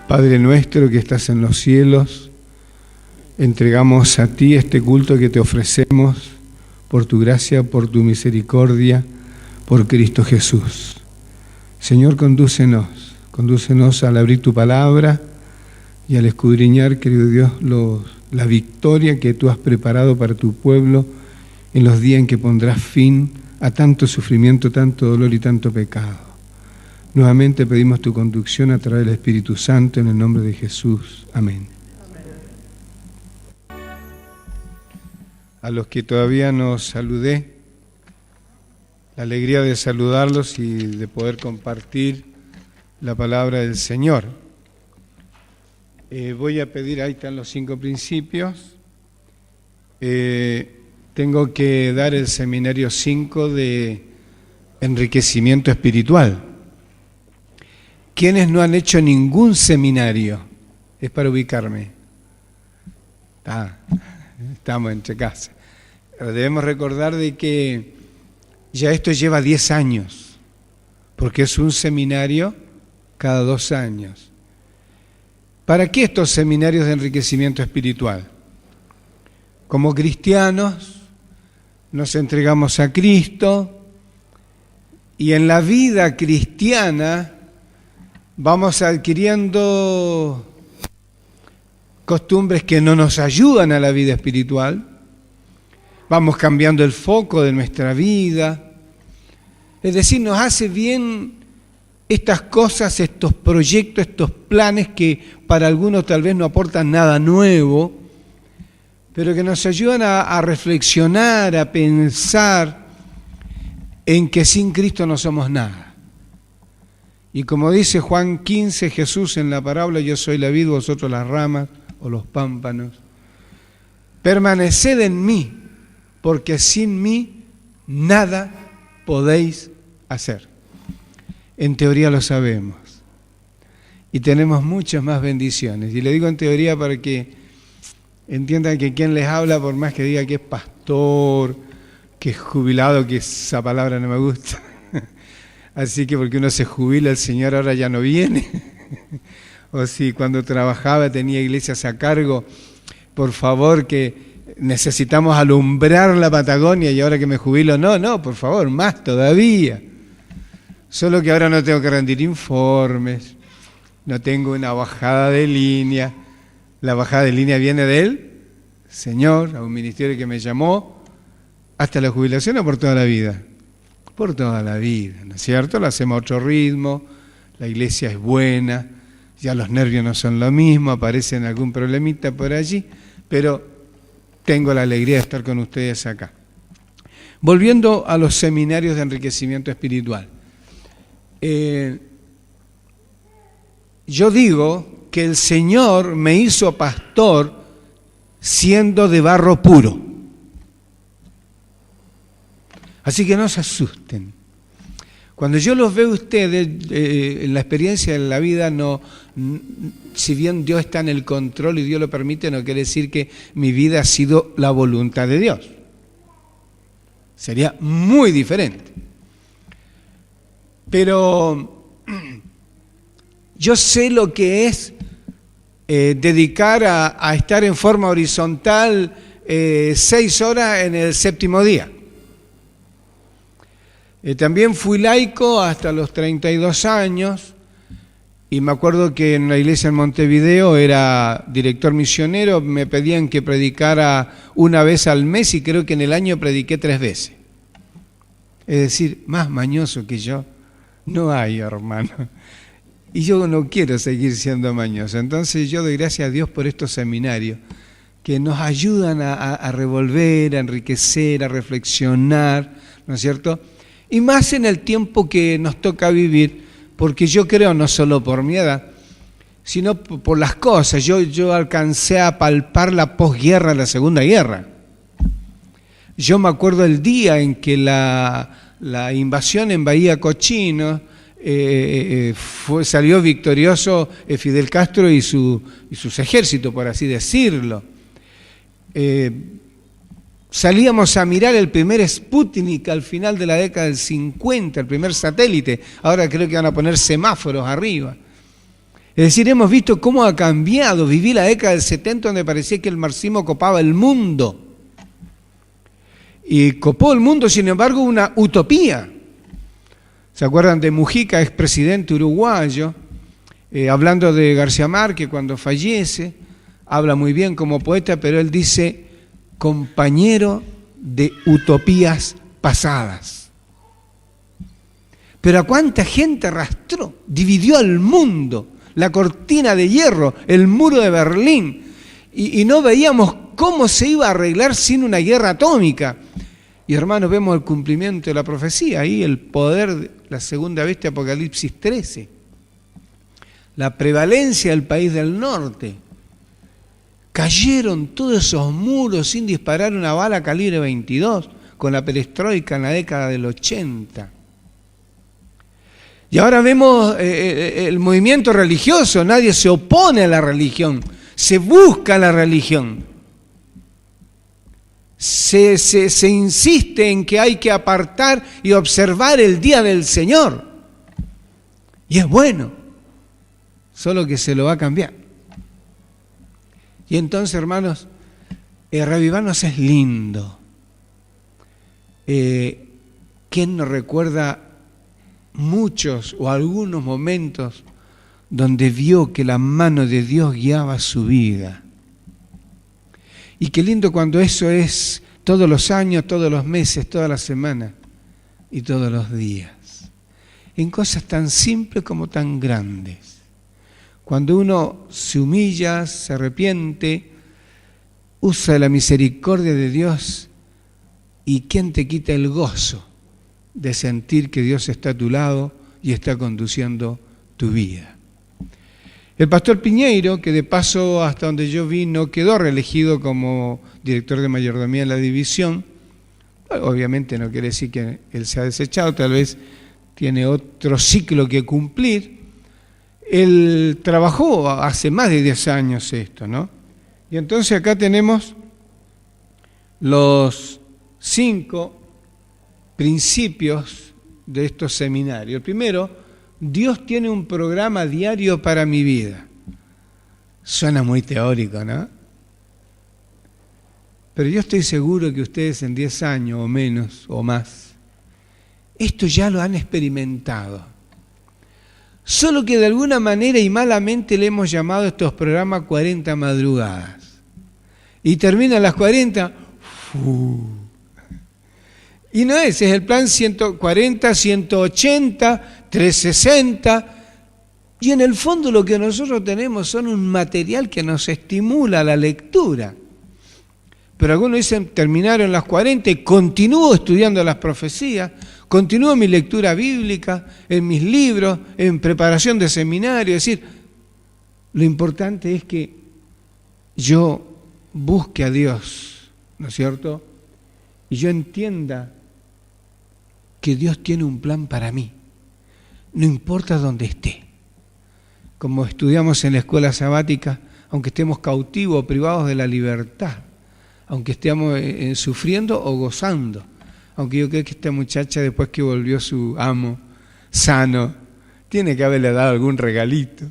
Padre nuestro que estás en los cielos, entregamos a ti este culto que te ofrecemos por tu gracia, por tu misericordia, por Cristo Jesús. Señor, condúcenos al abrir tu palabra y al escudriñar, querido Dios, la victoria que tú has preparado para tu pueblo en los días en que pondrás fin a tanto sufrimiento, tanto dolor y tanto pecado. Nuevamente pedimos tu conducción a través del Espíritu Santo en el nombre de Jesús. Amén. A los que todavía no saludé, la alegría de saludarlos y de poder compartir la palabra del Señor. Voy a pedir, ahí están los 5 principios. Tengo que dar el seminario 5 de enriquecimiento espiritual. ¿Quiénes no han hecho ningún seminario? Es para ubicarme. Estamos entre casa. Debemos recordar de que ya esto lleva 10 años, porque es un seminario cada 2 años. ¿Para qué estos seminarios de enriquecimiento espiritual? Como cristianos nos entregamos a Cristo y en la vida cristiana vamos adquiriendo costumbres que no nos ayudan a la vida espiritual, vamos cambiando el foco de nuestra vida, es decir, nos hace bien estas cosas, estos proyectos, estos planes que para algunos tal vez no aportan nada nuevo, pero que nos ayudan a reflexionar, a pensar en que sin Cristo no somos nada. Y como dice Juan 15, Jesús en la parábola, yo soy la vid, vosotros las ramas o los pámpanos. Permaneced en mí, porque sin mí nada podéis hacer. En teoría lo sabemos. Y tenemos muchas más bendiciones. Y le digo en teoría para que entiendan que quien les habla, por más que diga que es pastor, que es jubilado, que esa palabra no me gusta. Así que porque uno se jubila, el Señor ahora ya no viene. O si cuando trabajaba tenía iglesias a cargo, por favor que necesitamos alumbrar la Patagonia y ahora que me jubilo, no, por favor, más todavía. Solo que ahora no tengo que rendir informes, no tengo una bajada de línea. La bajada de línea viene de Él, Señor, a un ministerio que me llamó hasta la jubilación o por toda la vida. Por toda la vida, ¿no es cierto? Lo hacemos a otro ritmo, la iglesia es buena, ya los nervios no son lo mismo, aparecen algún problemita por allí, pero tengo la alegría de estar con ustedes acá. Volviendo a los seminarios de enriquecimiento espiritual. Yo digo que el Señor me hizo pastor siendo de barro puro. Así que no se asusten. Cuando yo los veo a ustedes, en la experiencia de la vida, si bien Dios está en el control y Dios lo permite, no quiere decir que mi vida ha sido la voluntad de Dios. Sería muy diferente. Pero yo sé lo que es dedicar a estar en forma horizontal 6 horas en el 7º día. También fui laico hasta los 32 años y me acuerdo que en la iglesia en Montevideo era director misionero, me pedían que predicara 1 vez al mes y creo que en el año prediqué 3 veces. Es decir, más mañoso que yo no hay, hermano. Y yo no quiero seguir siendo mañoso. Entonces yo doy gracias a Dios por estos seminarios que nos ayudan a revolver, a enriquecer, a reflexionar, ¿no es cierto? Y más en el tiempo que nos toca vivir, porque yo creo, no solo por mi edad, sino por las cosas. Yo alcancé a palpar la posguerra, la Segunda Guerra. Yo me acuerdo el día en que la invasión en Bahía Cochino, salió victorioso Fidel Castro y sus ejércitos, por así decirlo. Salíamos a mirar el primer Sputnik al final de la década del 50, el primer satélite. Ahora creo que van a poner semáforos arriba. Es decir, hemos visto cómo ha cambiado. Viví la década del 70 donde parecía que el marxismo copaba el mundo. Y copó el mundo, sin embargo, una utopía. ¿Se acuerdan de Mujica, expresidente uruguayo? Hablando de García Márquez cuando fallece, habla muy bien como poeta, pero él dice, compañero de utopías pasadas. Pero ¿a cuánta gente arrastró? Dividió al mundo, la cortina de hierro, el muro de Berlín, y no veíamos cómo se iba a arreglar sin una guerra atómica. Y hermanos, vemos el cumplimiento de la profecía, ahí el poder de la segunda bestia, Apocalipsis 13. La prevalencia del país del norte. Cayeron todos esos muros sin disparar una bala calibre 22 con la perestroika en la década del 80. Y ahora vemos el movimiento religioso, nadie se opone a la religión, se busca la religión. Se insiste en que hay que apartar y observar el día del Señor. Y es bueno, solo que se lo va a cambiar. Y entonces, hermanos, reavivarnos es lindo. ¿Quién nos recuerda muchos o algunos momentos donde vio que la mano de Dios guiaba su vida? Y qué lindo cuando eso es todos los años, todos los meses, todas las semanas y todos los días. En cosas tan simples como tan grandes. Cuando uno se humilla, se arrepiente, usa la misericordia de Dios, ¿y quién te quita el gozo de sentir que Dios está a tu lado y está conduciendo tu vida? El pastor Piñeiro, que de paso hasta donde yo vi no quedó reelegido como director de mayordomía en la división, obviamente no quiere decir que él se ha desechado, tal vez tiene otro ciclo que cumplir. Él trabajó hace más de 10 años esto, ¿no? Y entonces acá tenemos los 5 principios de estos seminarios. El primero, Dios tiene un programa diario para mi vida. Suena muy teórico, ¿no? Pero yo estoy seguro que ustedes en 10 años o menos o más, esto ya lo han experimentado. Solo que de alguna manera y malamente le hemos llamado a estos programas 40 madrugadas. Y terminan las 40, y no es el plan 140, 180, 360. Y en el fondo lo que nosotros tenemos son un material que nos estimula la lectura. Pero algunos dicen, terminaron las 40 y continúo estudiando las profecías, continúo mi lectura bíblica, en mis libros, en preparación de seminario. Es decir, lo importante es que yo busque a Dios, ¿no es cierto? Y yo entienda que Dios tiene un plan para mí, no importa dónde esté. Como estudiamos en la escuela sabática, aunque estemos cautivos o privados de la libertad, aunque estemos sufriendo o gozando, aunque yo creo que esta muchacha después que volvió su amo sano, tiene que haberle dado algún regalito.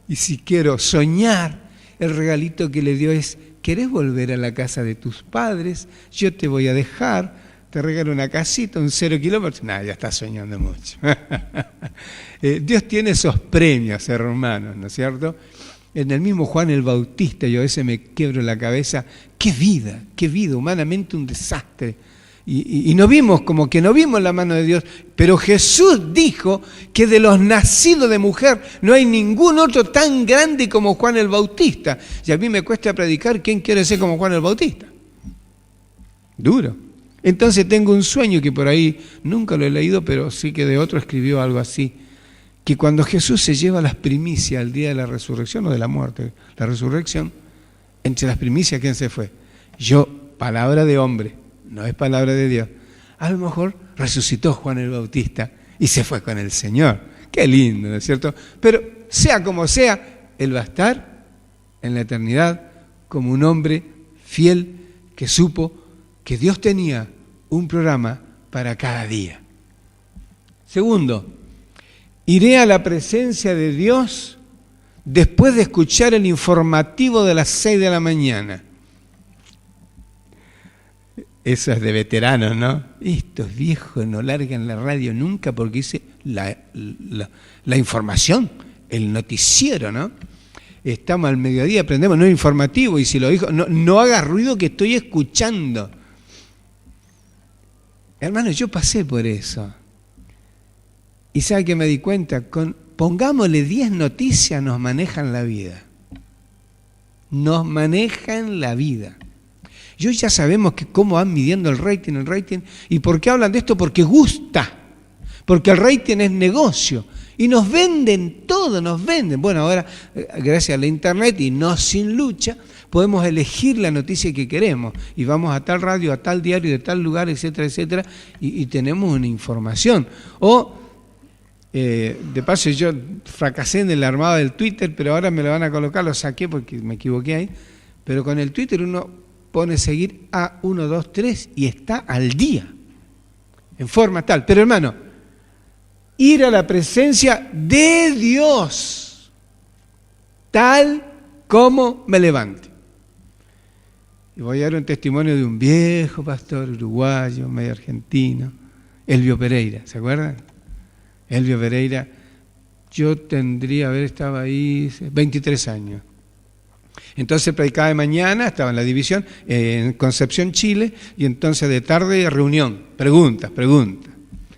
Y si quiero soñar, el regalito que le dio es, ¿querés volver a la casa de tus padres? Yo te voy a dejar, te regalo una casita, un 0 kilómetros. No, ya estás soñando mucho. Dios tiene esos premios, hermanos, ¿no es cierto? En el mismo Juan el Bautista, yo a veces me quiebro la cabeza, qué vida, humanamente un desastre. Y no vimos, como que no vimos la mano de Dios, pero Jesús dijo que de los nacidos de mujer no hay ningún otro tan grande como Juan el Bautista. Y a mí me cuesta predicar, ¿quién quiere ser como Juan el Bautista? Duro. Entonces tengo un sueño que por ahí, nunca lo he leído, pero sí que de otro escribió algo así, que cuando Jesús se lleva las primicias al día de la resurrección o de la muerte, la resurrección, entre las primicias, ¿quién se fue? Yo, palabra de hombre, no es palabra de Dios. A lo mejor resucitó Juan el Bautista y se fue con el Señor. Qué lindo, ¿no es cierto? Pero sea como sea, Él va a estar en la eternidad como un hombre fiel que supo que Dios tenía un programa para cada día. Segundo, iré a la presencia de Dios después de escuchar el informativo de las 6 de la mañana. Eso es de veteranos, ¿no? Estos viejos no largan la radio nunca porque dice la información, el noticiero, ¿no? Estamos al mediodía, aprendemos, no es informativo, y si lo dijo, no haga ruido que estoy escuchando. Hermano, yo pasé por eso. Y ¿sabe qué me di cuenta? Pongámosle 10 noticias, nos manejan la vida. Nos manejan la vida. Y hoy ya sabemos cómo van midiendo el rating. ¿Y por qué hablan de esto? Porque gusta. Porque el rating es negocio. Y nos venden todo, nos venden. Bueno, ahora, gracias a la internet y no sin lucha, podemos elegir la noticia que queremos. Y vamos a tal radio, a tal diario, de tal lugar, etcétera, etcétera, y tenemos una información. O, de paso, yo fracasé en el armado del Twitter, pero ahora me lo van a colocar, lo saqué porque me equivoqué ahí. Pero con el Twitter uno pone seguir a 1, 2, 3 y está al día, en forma tal. Pero hermano, ir a la presencia de Dios, tal como me levante. Y voy a dar un testimonio de un viejo pastor uruguayo, medio argentino, Elvio Pereira, ¿se acuerdan? Elvio Pereira, yo estaba ahí 23 años. Entonces predicaba de mañana, estaba en la división, en Concepción, Chile, y entonces de tarde reunión, preguntas.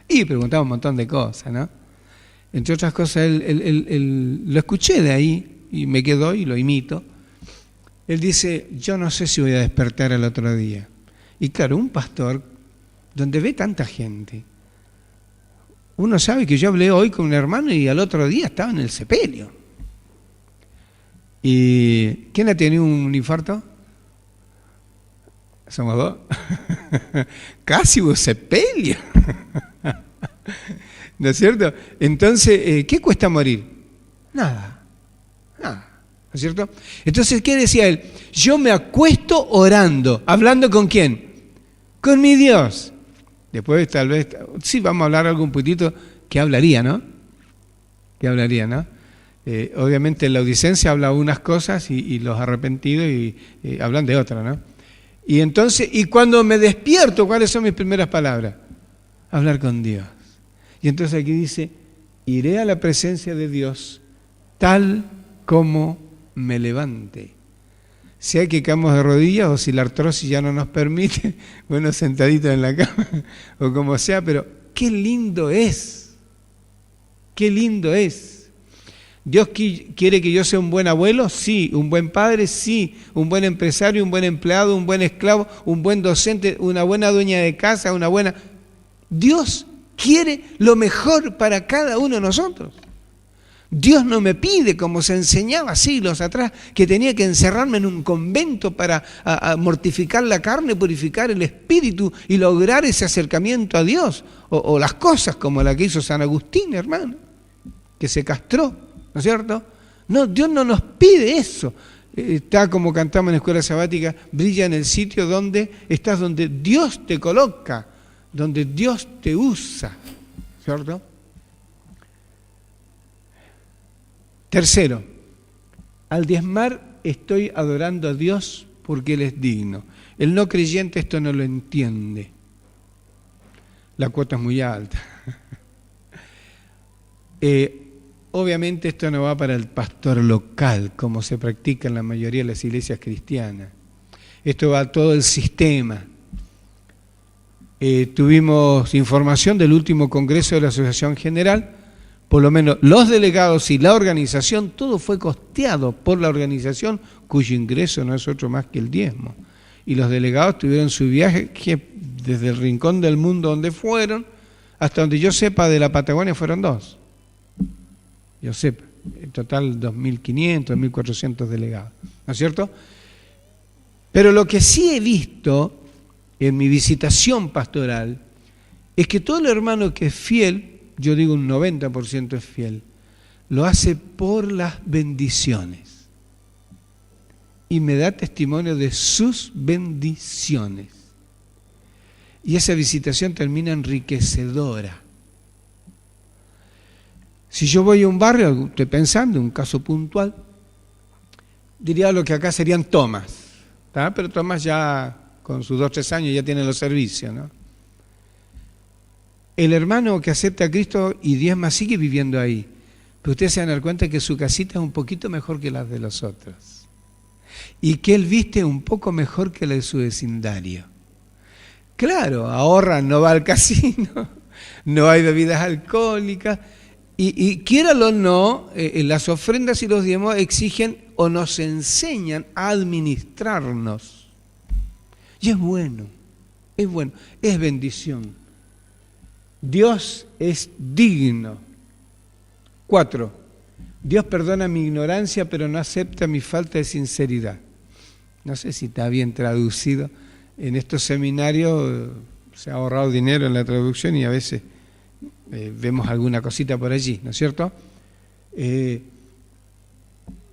Y preguntaba un montón de cosas, ¿no? Entre otras cosas, él lo escuché de ahí, y me quedó y lo imito. Él dice, yo no sé si voy a despertar al otro día. Y claro, un pastor, donde ve tanta gente, uno sabe que yo hablé hoy con un hermano y al otro día estaba en el sepelio. ¿Y quién ha tenido un infarto? ¿Somos dos? Casi hubo sepelio. ¿No es cierto? Entonces, ¿qué cuesta morir? Nada. ¿No es cierto? Entonces, ¿qué decía él? Yo me acuesto orando. ¿Hablando con quién? Con mi Dios. Después, tal vez, sí, vamos a hablar algo un poquitito que hablaría, ¿no? Obviamente en la Laodicense habla unas cosas y los arrepentidos y hablan de otras, ¿no? Y entonces, y cuando me despierto, ¿cuáles son mis primeras palabras? Hablar con Dios. Y entonces aquí dice, iré a la presencia de Dios tal como me levante. Sea que caemos de rodillas o si la artrosis ya no nos permite, bueno, sentaditos en la cama o como sea, pero qué lindo es. Qué lindo es. ¿Dios quiere que yo sea un buen abuelo? Sí. ¿Un buen padre? Sí. ¿Un buen empresario? ¿Un buen empleado? ¿Un buen esclavo? ¿Un buen docente? ¿Una buena dueña de casa? ¿Una buena...? Dios quiere lo mejor para cada uno de nosotros. Dios no me pide, como se enseñaba siglos atrás, que tenía que encerrarme en un convento para mortificar la carne, purificar el espíritu y lograr ese acercamiento a Dios. O las cosas como la que hizo San Agustín, hermano, que se castró. ¿No es cierto? No, Dios no nos pide eso. Está como cantamos en la escuela sabática, brilla en el sitio donde estás, donde Dios te coloca, donde Dios te usa. ¿Cierto? Tercero, al diezmar estoy adorando a Dios porque Él es digno. El no creyente esto no lo entiende. La cuota es muy alta. Obviamente esto no va para el pastor local, como se practica en la mayoría de las iglesias cristianas. Esto va a todo el sistema. Tuvimos información del último congreso de la Asociación General, por lo menos los delegados y la organización, todo fue costeado por la organización, cuyo ingreso no es otro más que el diezmo. Y los delegados tuvieron su viaje que desde el rincón del mundo donde fueron, hasta donde yo sepa de la Patagonia fueron 2. Yo sé, en total 2.500, 2.400 delegados, ¿no es cierto? Pero lo que sí he visto en mi visitación pastoral es que todo el hermano que es fiel, yo digo un 90% es fiel, lo hace por las bendiciones. Y me da testimonio de sus bendiciones. Y esa visitación termina enriquecedora. Si yo voy a un barrio, estoy pensando, un caso puntual, diría lo que acá serían Tomás, ¿tá? Pero Tomás ya con sus 2 o 3 años ya tiene los servicios, ¿no? El hermano que acepta a Cristo y diezma sigue viviendo ahí, pero ustedes se van a dar cuenta que su casita es un poquito mejor que las de los otros y que él viste un poco mejor que la de su vecindario. Claro, ahorra, no va al casino, no hay bebidas alcohólicas y quiéralo o no, las ofrendas y los diezmos exigen o nos enseñan a administrarnos. Y es bueno, es bendición. Dios es digno. 4. Dios perdona mi ignorancia, pero no acepta mi falta de sinceridad. No sé si está bien traducido. En estos seminarios se ha ahorrado dinero en la traducción y a veces vemos alguna cosita por allí, ¿no es cierto?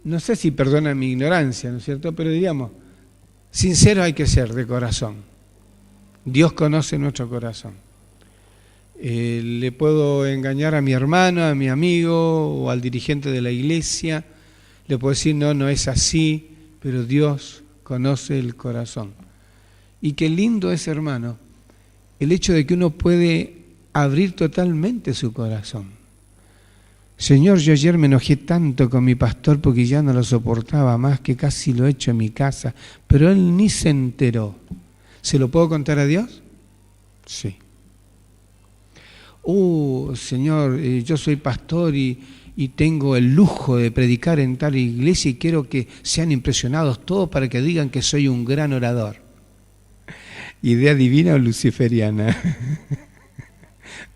No sé si perdona mi ignorancia, ¿no es cierto? Pero digamos, sinceros hay que ser de corazón. Dios conoce nuestro corazón. Le puedo engañar a mi hermano, a mi amigo o al dirigente de la iglesia. Le puedo decir, no es así, pero Dios conoce el corazón. Y qué lindo es, hermano, el hecho de que uno puede abrir totalmente su corazón. Señor, yo ayer me enojé tanto con mi pastor porque ya no lo soportaba más, que casi lo he hecho en mi casa, pero él ni se enteró. ¿Se lo puedo contar a Dios? Sí. Señor, yo soy pastor y tengo el lujo de predicar en tal iglesia y quiero que sean impresionados todos para que digan que soy un gran orador. ¿Idea divina o luciferiana?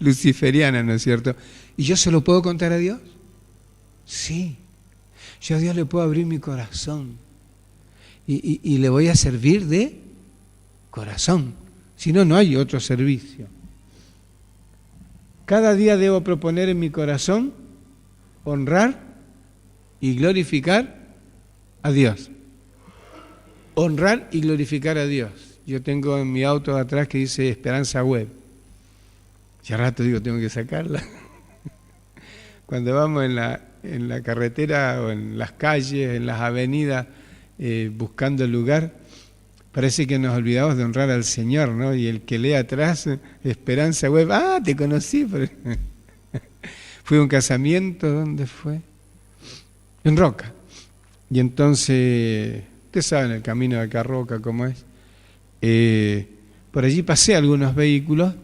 Luciferiana, ¿no es cierto? ¿Y yo se lo puedo contar a Dios? Sí. Yo a Dios le puedo abrir mi corazón y le voy a servir de corazón. Si no, no hay otro servicio. Cada día debo proponer en mi corazón honrar y glorificar a Dios. Honrar y glorificar a Dios. Yo tengo en mi auto atrás que dice Esperanza Web. Ya rato digo, tengo que sacarla. Cuando vamos en la carretera o en las calles, en las avenidas, buscando el lugar, parece que nos olvidamos de honrar al Señor, ¿no? Y el que lee atrás, Esperanza Web, te conocí. Fui a un casamiento, ¿dónde fue? En Roca. Y entonces, ustedes saben el camino de acá a Roca cómo es. Por allí pasé algunos vehículos,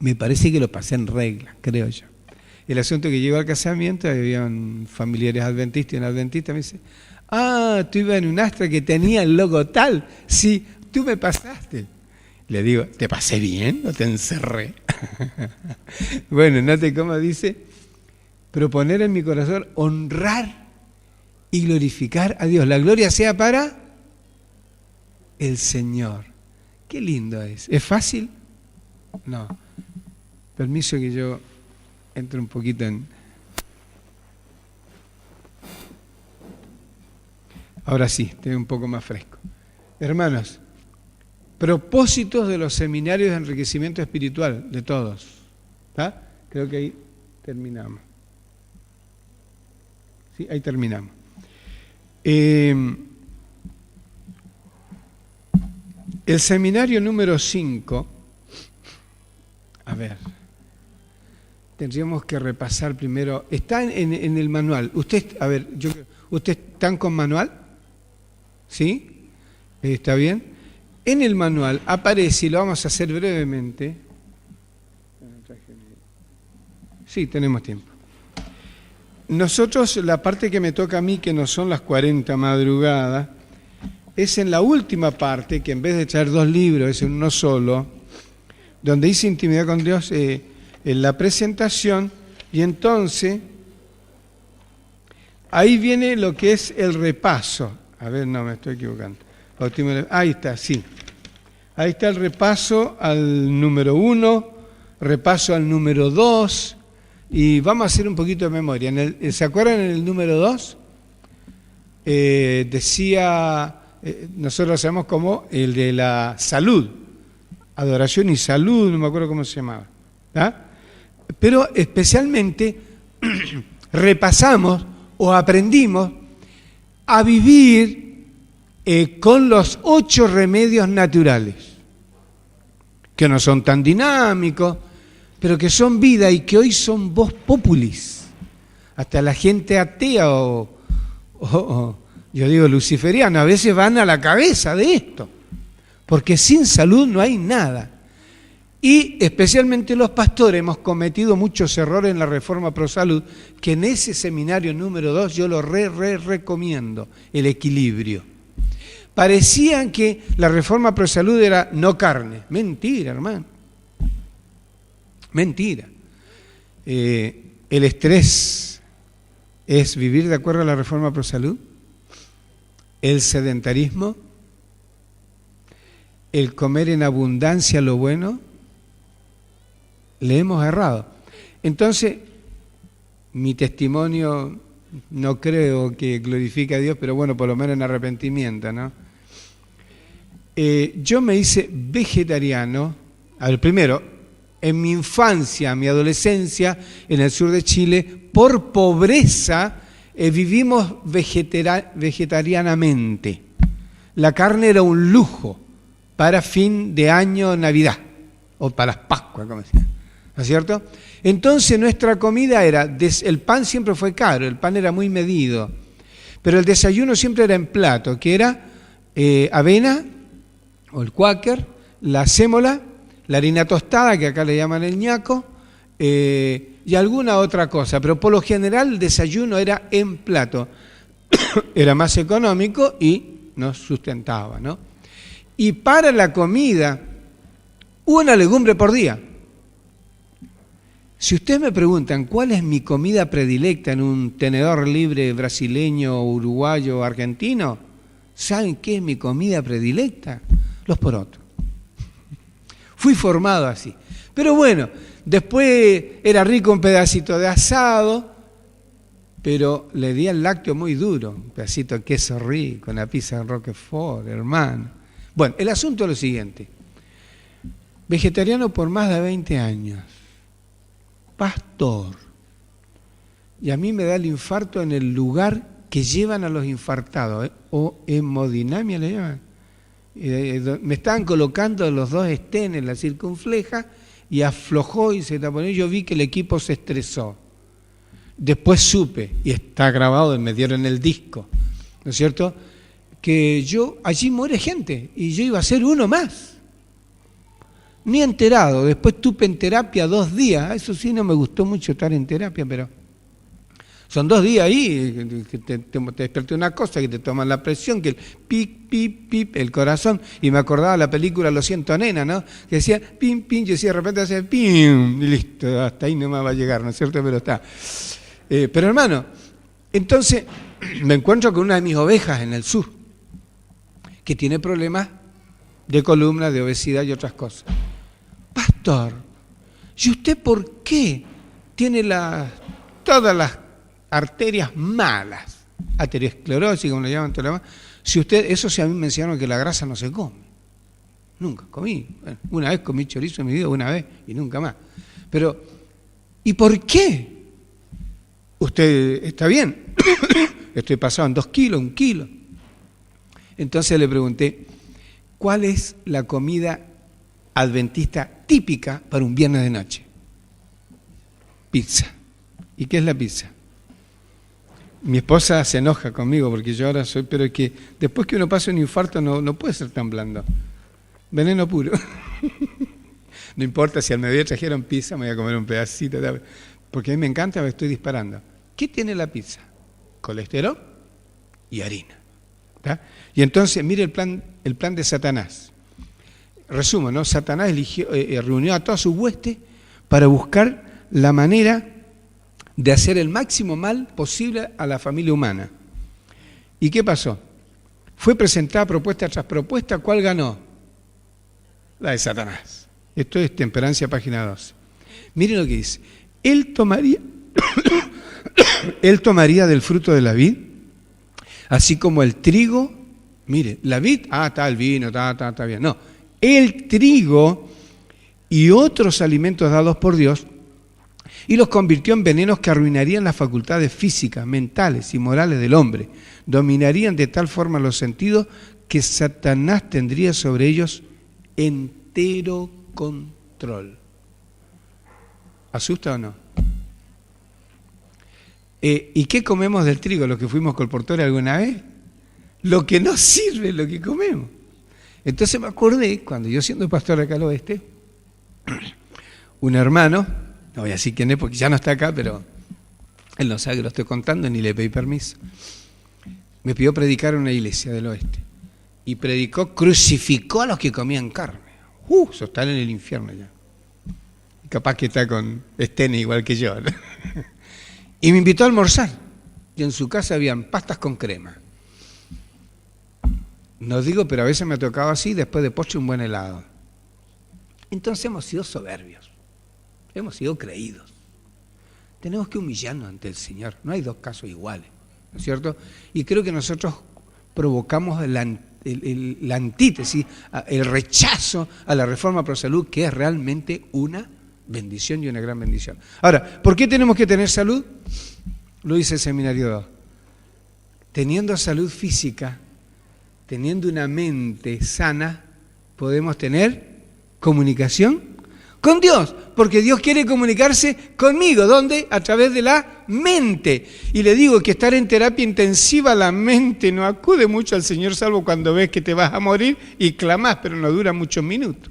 me parece que lo pasé en regla, creo yo. El asunto que llegó al casamiento, habían familiares adventistas y un adventista, me dice, tú ibas en un Astra que tenía el logo tal. Sí, tú me pasaste. Le digo, ¿te pasé bien o te encerré? Bueno, note cómo dice, proponer en mi corazón honrar y glorificar a Dios. La gloria sea para el Señor. Qué lindo es. ¿Es fácil? No. Permiso que yo entre un poquito en... Ahora sí, estoy un poco más fresco. Hermanos, propósitos de los seminarios de enriquecimiento espiritual, de todos. ¿Está? Creo que ahí terminamos. Sí, ahí terminamos. El seminario número 5, a ver, tendríamos que repasar primero. Está en el manual. ¿Ustedes están con manual? ¿Sí? ¿Está bien? En el manual aparece, y lo vamos a hacer brevemente. Sí, tenemos tiempo. Nosotros, la parte que me toca a mí, que no son las 40 madrugadas, es en la última parte, que en vez de traer 2 libros, es en uno solo, donde dice intimidad con Dios, en la presentación, y entonces ahí viene lo que es el repaso. A ver, no, me estoy equivocando. Ahí está, sí. Ahí está el repaso al número 1, repaso al número 2, y vamos a hacer un poquito de memoria. ¿Se acuerdan en el número 2? Decía, nosotros lo hacemos como el de la salud, adoración y salud, no me acuerdo cómo se llamaba, ¿tá? Pero especialmente repasamos o aprendimos a vivir con los 8 remedios naturales, que no son tan dinámicos, pero que son vida y que hoy son vox populis. Hasta la gente atea o yo digo luciferiana, a veces van a la cabeza de esto, porque sin salud no hay nada. Y especialmente los pastores hemos cometido muchos errores en la Reforma Pro Salud, que en ese seminario número 2 yo lo recomiendo, el equilibrio. Parecían que la Reforma Pro Salud era no carne. Mentira, hermano. Mentira. El estrés es vivir de acuerdo a la Reforma Pro Salud. El sedentarismo. El comer en abundancia lo bueno. Le hemos errado. Entonces, mi testimonio no creo que glorifique a Dios, pero bueno, por lo menos en arrepentimiento, ¿no? Yo me hice vegetariano, a ver, primero, en mi infancia, mi adolescencia, en el sur de Chile, por pobreza, vivimos vegetarianamente. La carne era un lujo para fin de año, Navidad, o para las Pascuas, como decían. ¿No es cierto? Entonces nuestra comida era, el pan siempre fue caro, el pan era muy medido, pero el desayuno siempre era en plato, que era avena, o el cuáquer, la sémola, la harina tostada, que acá le llaman el ñaco, y alguna otra cosa, pero por lo general el desayuno era en plato, era más económico y nos sustentaba, ¿no? Y para la comida, una legumbre por día. Si ustedes me preguntan cuál es mi comida predilecta en un tenedor libre brasileño, uruguayo, argentino, ¿saben qué es mi comida predilecta? Los porotos. Fui formado así. Pero bueno, después era rico un pedacito de asado, pero le di al lácteo muy duro, un pedacito de queso rico, una pizza de Roquefort, hermano. Bueno, el asunto es lo siguiente. Vegetariano por más de 20 años. Pastor, y a mí me da el infarto en el lugar que llevan a los infartados, o hemodinamia le llaman. Me estaban colocando los 2 estén en la circunfleja y aflojó y se tapó. Yo vi que el equipo se estresó. Después supe, y está grabado, me dieron el disco, ¿no es cierto?, que allí muere gente y yo iba a ser uno más. Ni enterado, después estuve en terapia 2 días, eso sí no me gustó mucho estar en terapia, pero son 2 días ahí, que te desperté una cosa, que te toman la presión, que el pip, pip, pip, el corazón, y me acordaba la película Lo siento, nena, ¿no? Que decía pim, pim, yo decía, de repente hace pim, y listo, hasta ahí no me va a llegar, ¿no es cierto? Pero está. Pero hermano, entonces me encuentro con una de mis ovejas en el sur, que tiene problemas de columna, de obesidad y otras cosas. Pastor, ¿y usted por qué tiene todas las arterias malas? Aterosclerosis, como le llaman todo lo demás. Si a mí me enseñaron que la grasa no se come. Nunca comí. Bueno, una vez comí chorizo en mi vida, una vez, y nunca más. Pero, ¿y por qué? Usted está bien. Estoy pasado en 2 kilos, 1 kilo. Entonces le pregunté, ¿cuál es la comida adventista típica para un viernes de noche? Pizza. ¿Y qué es la pizza? Mi esposa se enoja conmigo porque yo ahora soy, pero es que después que uno pasa un infarto no puede ser tan blando. Veneno puro. No importa si al mediodía trajeron pizza, me voy a comer un pedacito, porque a mí me encanta, me estoy disparando. ¿Qué tiene la pizza? Colesterol y harina. ¿Tá? Y entonces, mire el plan de Satanás. Resumo, ¿no? Satanás reunió a toda su hueste para buscar la manera de hacer el máximo mal posible a la familia humana. ¿Y qué pasó? Fue presentada propuesta tras propuesta. ¿Cuál ganó? La de Satanás. Esto es Temperancia, página 12. Miren lo que dice. Él tomaría del fruto de la vid, así como el trigo. Mire, la vid, está el vino, está bien. No, el trigo y otros alimentos dados por Dios, y los convirtió en venenos que arruinarían las facultades físicas, mentales y morales del hombre. Dominarían de tal forma los sentidos que Satanás tendría sobre ellos entero control. ¿Asusta o no? ¿Y qué comemos del trigo, los que fuimos colportores alguna vez? Lo que no sirve es lo que comemos. Entonces me acordé, cuando yo siendo pastor acá al oeste, un hermano, no voy a decir quién es porque ya no está acá, pero él no sabe que lo estoy contando ni le pedí permiso, me pidió predicar en una iglesia del oeste. Y predicó, crucificó a los que comían carne. Eso está en el infierno ya. Capaz que está con Estene igual que yo, ¿no? Y me invitó a almorzar. Y en su casa habían pastas con crema. No digo, pero a veces me tocaba así, después de postre un buen helado. Entonces hemos sido soberbios. Hemos sido creídos. Tenemos que humillarnos ante el Señor. No hay dos casos iguales, ¿no es cierto? Y creo que nosotros provocamos la antítesis, el rechazo a la reforma pro salud, que es realmente una bendición y una gran bendición. Ahora, ¿por qué tenemos que tener salud? Lo dice el Seminario 2. Teniendo salud física, teniendo una mente sana, podemos tener comunicación con Dios, porque Dios quiere comunicarse conmigo. ¿Dónde? A través de la mente. Y le digo que estar en terapia intensiva, la mente no acude mucho al Señor, salvo cuando ves que te vas a morir y clamás, pero no dura muchos minutos.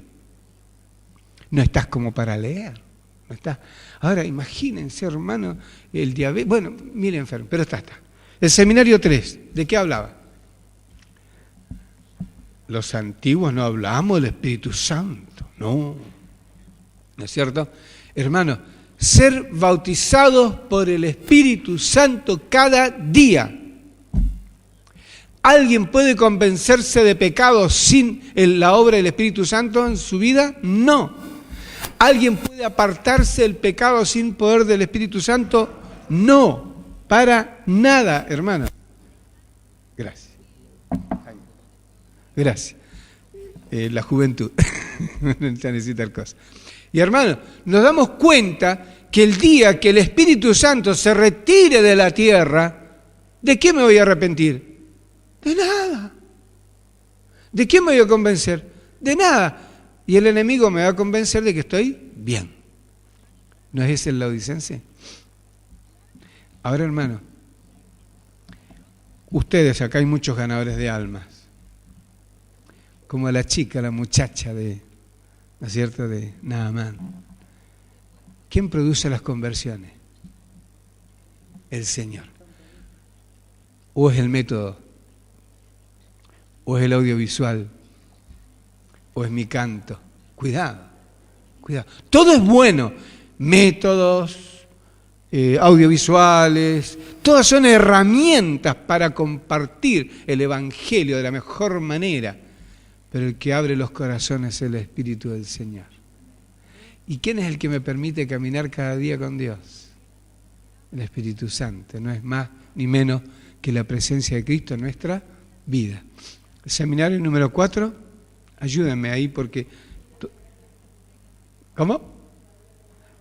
No estás como para leer. No estás. Ahora, imagínense, hermano, el diabetes. Bueno, mire enfermo, pero está. El Seminario 3, ¿de qué hablaba? Los antiguos no hablábamos del Espíritu Santo, no. ¿No es cierto? Hermano, ser bautizados por el Espíritu Santo cada día. ¿Alguien puede convencerse de pecado sin la obra del Espíritu Santo en su vida? No. ¿Alguien puede apartarse del pecado sin poder del Espíritu Santo? No, para nada, hermano. Gracias. Gracias. La juventud necesita cosas. Y hermano, nos damos cuenta que el día que el Espíritu Santo se retire de la tierra, ¿de qué me voy a arrepentir? De nada. ¿De qué me voy a convencer? De nada. Y el enemigo me va a convencer de que estoy bien. ¿No es ese el laodicense? Ahora, hermano, ustedes, acá hay muchos ganadores de almas, como la chica, la muchacha de, ¿no es cierto?, de Naamán. ¿Quién produce las conversiones? El Señor. ¿O es el método? ¿O es el audiovisual? ¿O es mi canto? Cuidado, cuidado. Todo es bueno. Métodos, audiovisuales, todas son herramientas para compartir el Evangelio de la mejor manera. Pero el que abre los corazones es el Espíritu del Señor. ¿Y quién es el que me permite caminar cada día con Dios? El Espíritu Santo. No es más ni menos que la presencia de Cristo en nuestra vida. El seminario número 4, ayúdenme ahí porque... ¿Cómo?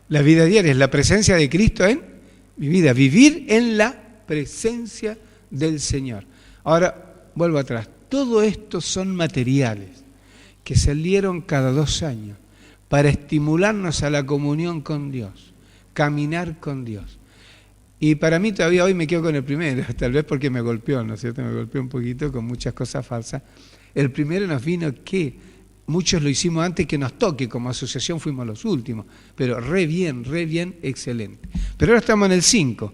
La vida diaria es la presencia de Cristo en mi vida. Vivir en la presencia del Señor. Ahora, vuelvo atrás. Todo esto son materiales que salieron cada 2 años para estimularnos a la comunión con Dios, caminar con Dios. Y para mí todavía hoy me quedo con el primero, tal vez porque me golpeó, ¿no es cierto? Me golpeó un poquito con muchas cosas falsas. El primero nos vino que muchos lo hicimos antes que nos toque, como asociación fuimos los últimos, pero re bien, excelente. Pero ahora estamos en el 5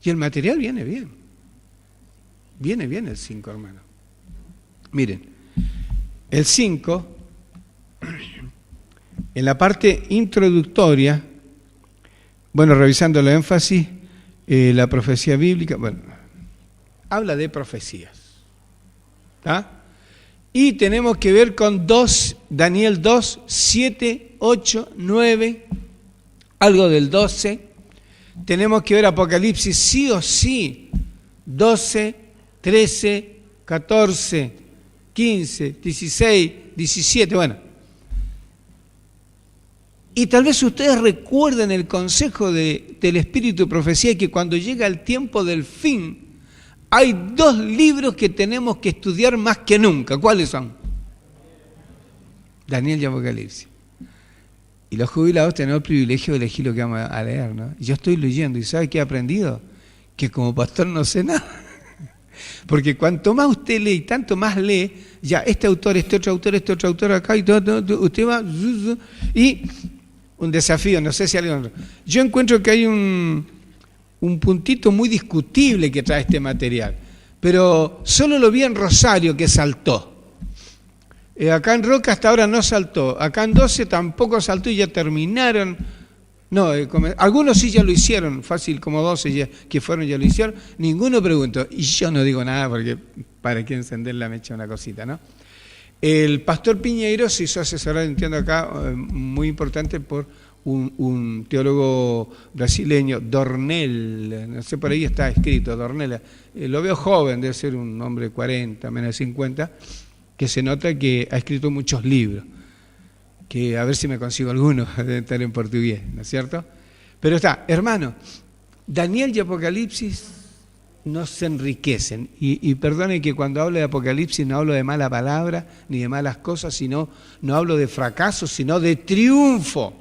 y el material viene bien. Viene bien el 5, hermano. Miren, el 5, en la parte introductoria, bueno, revisando el énfasis, la profecía bíblica, bueno, habla de profecías, ¿está? Y tenemos que ver con Daniel 2, 7, 8, 9, algo del 12. Tenemos que ver Apocalipsis sí o sí, 12, 13, 14, 15, 16, 17, bueno. Y tal vez ustedes recuerden el consejo del Espíritu de Profecía, que cuando llega el tiempo del fin, hay 2 libros que tenemos que estudiar más que nunca. ¿Cuáles son? Daniel y Apocalipsis. Y los jubilados tenemos el privilegio de elegir lo que vamos a leer, ¿no? Y yo estoy leyendo, ¿y sabe qué he aprendido? Que como pastor no sé nada. Porque cuanto más usted lee y tanto más lee, ya este autor, este otro autor acá, y todo, usted va... Y un desafío, no sé si alguien... Yo encuentro que hay un puntito muy discutible que trae este material, pero solo lo vi en Rosario, que saltó. Acá en Roca hasta ahora no saltó, acá en 12 tampoco saltó y ya terminaron. No, algunos sí ya lo hicieron, fácil, como 12 ya, que fueron ya lo hicieron. Ninguno preguntó, y yo no digo nada porque para qué encender la mecha una cosita, ¿no? El pastor Piñeiro se hizo asesorar, entiendo acá, muy importante por un teólogo brasileño, Dornel, no sé, por ahí está escrito, Dornel. Lo veo joven, debe ser un hombre de 40, menos de 50, que se nota que ha escrito muchos libros, que a ver si me consigo alguno, debe estar en portugués, ¿no es cierto? Pero está, hermano, Daniel y Apocalipsis nos enriquecen, y perdone que cuando hablo de Apocalipsis no hablo de mala palabra, ni de malas cosas, sino no hablo de fracaso, sino de triunfo.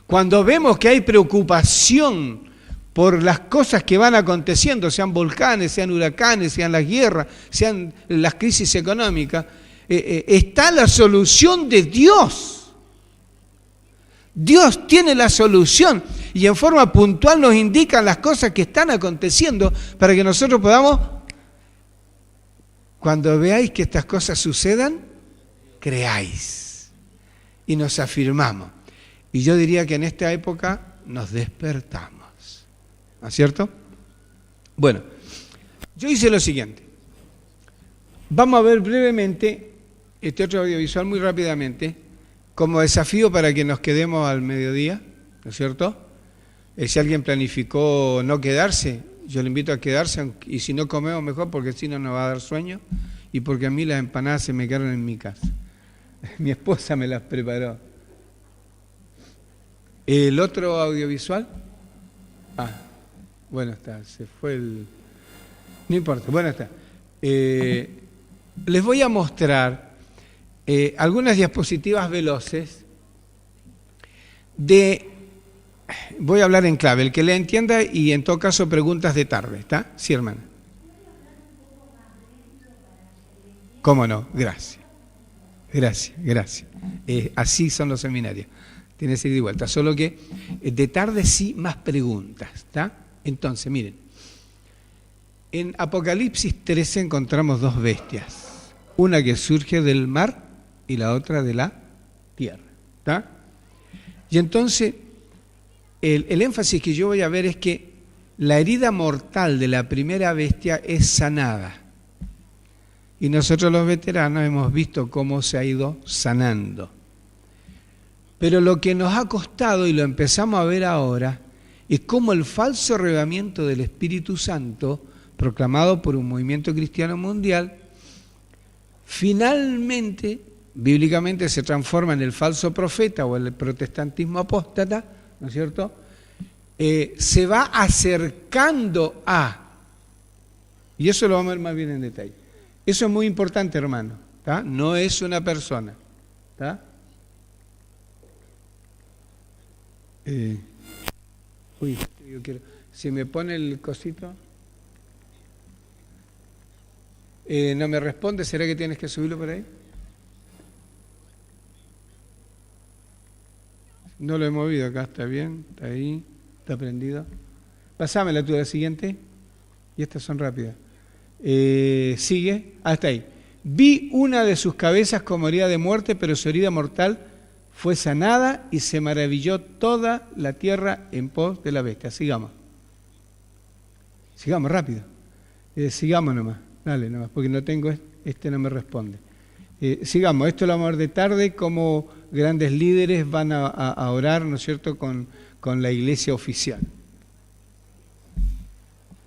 Cuando vemos que hay preocupación por las cosas que van aconteciendo, sean volcanes, sean huracanes, sean las guerras, sean las crisis económicas, está la solución de Dios. Dios tiene la solución y en forma puntual nos indican las cosas que están aconteciendo para que nosotros podamos, cuando veáis que estas cosas sucedan, creáis y nos afirmamos. Y yo diría que en esta época nos despertamos. ¿No es cierto? Bueno, yo hice lo siguiente. Vamos a ver brevemente este otro audiovisual muy rápidamente, como desafío para que nos quedemos al mediodía, ¿no es cierto? Si alguien planificó no quedarse, yo le invito a quedarse, y si no comemos mejor, porque si no nos va a dar sueño, y porque a mí las empanadas se me quedaron en mi casa. Mi esposa me las preparó. El otro audiovisual, bueno, está, se fue el... No importa, bueno, está. Les voy a mostrar algunas diapositivas veloces de... Voy a hablar en clave, el que le entienda, y en todo caso preguntas de tarde, ¿está? Sí, hermana. ¿Cómo no? Gracias. Gracias. Así son los seminarios. Tiene que ir de vuelta, solo que de tarde sí más preguntas, ¿está? Entonces, miren, en Apocalipsis 13 encontramos 2 bestias, una que surge del mar y la otra de la tierra, ¿está? Y entonces, el énfasis que yo voy a ver es que la herida mortal de la primera bestia es sanada. Y nosotros los veteranos hemos visto cómo se ha ido sanando. Pero lo que nos ha costado, y lo empezamos a ver ahora, es cómo el falso arrebatamiento del Espíritu Santo, proclamado por un movimiento cristiano mundial, finalmente, bíblicamente, se transforma en el falso profeta o el protestantismo apóstata, ¿no es cierto? Se va acercando a, y eso lo vamos a ver más bien en detalle. Eso es muy importante, hermano, ¿tá? No es una persona, ¿tá? Yo quiero, si me pone el cosito, no me responde, ¿será que tienes que subirlo por ahí? No lo he movido acá, está bien, está ahí, está prendido. Pásamela tú, la siguiente, y estas son rápidas. Sigue, hasta ahí. Vi una de sus cabezas como herida de muerte, pero su herida mortal fue sanada y se maravilló toda la tierra en pos de la bestia. Sigamos rápido. Sigamos nomás, dale nomás, porque no tengo, no me responde. Sigamos, esto lo vamos a ver de tarde, como grandes líderes van a orar, ¿no es cierto?, con la iglesia oficial.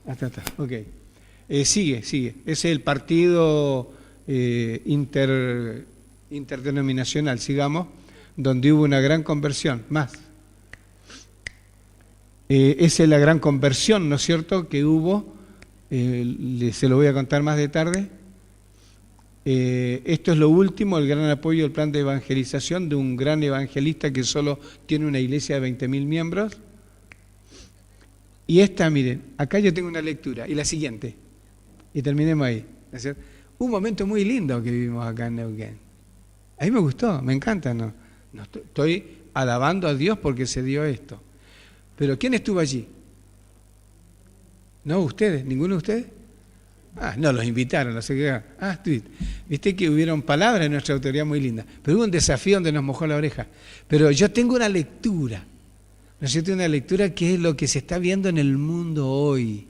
Hasta está, ok. Sigue. Ese es el partido interdenominacional, sigamos. donde hubo una gran conversión, más. Esa es la gran conversión, ¿no es cierto?, que hubo, se lo voy a contar más de tarde. Esto es lo último, el gran apoyo del plan de evangelización de un gran evangelista que solo tiene una iglesia de 20.000 miembros. Y esta, miren, acá yo tengo una lectura, y la siguiente, y terminemos ahí. ¿No es cierto? Un momento muy lindo que vivimos acá en Neuquén. A mí me gustó, me encanta, no estoy alabando a Dios porque se dio esto. Pero ¿quién estuvo allí? ¿No ustedes? ¿Ninguno de ustedes? No, los invitaron, no sé qué. Viste que hubieron palabras de nuestra autoridad muy lindas, pero hubo un desafío donde nos mojó la oreja. Pero yo tengo una lectura, ¿no es cierto? Una lectura que es lo que se está viendo en el mundo hoy,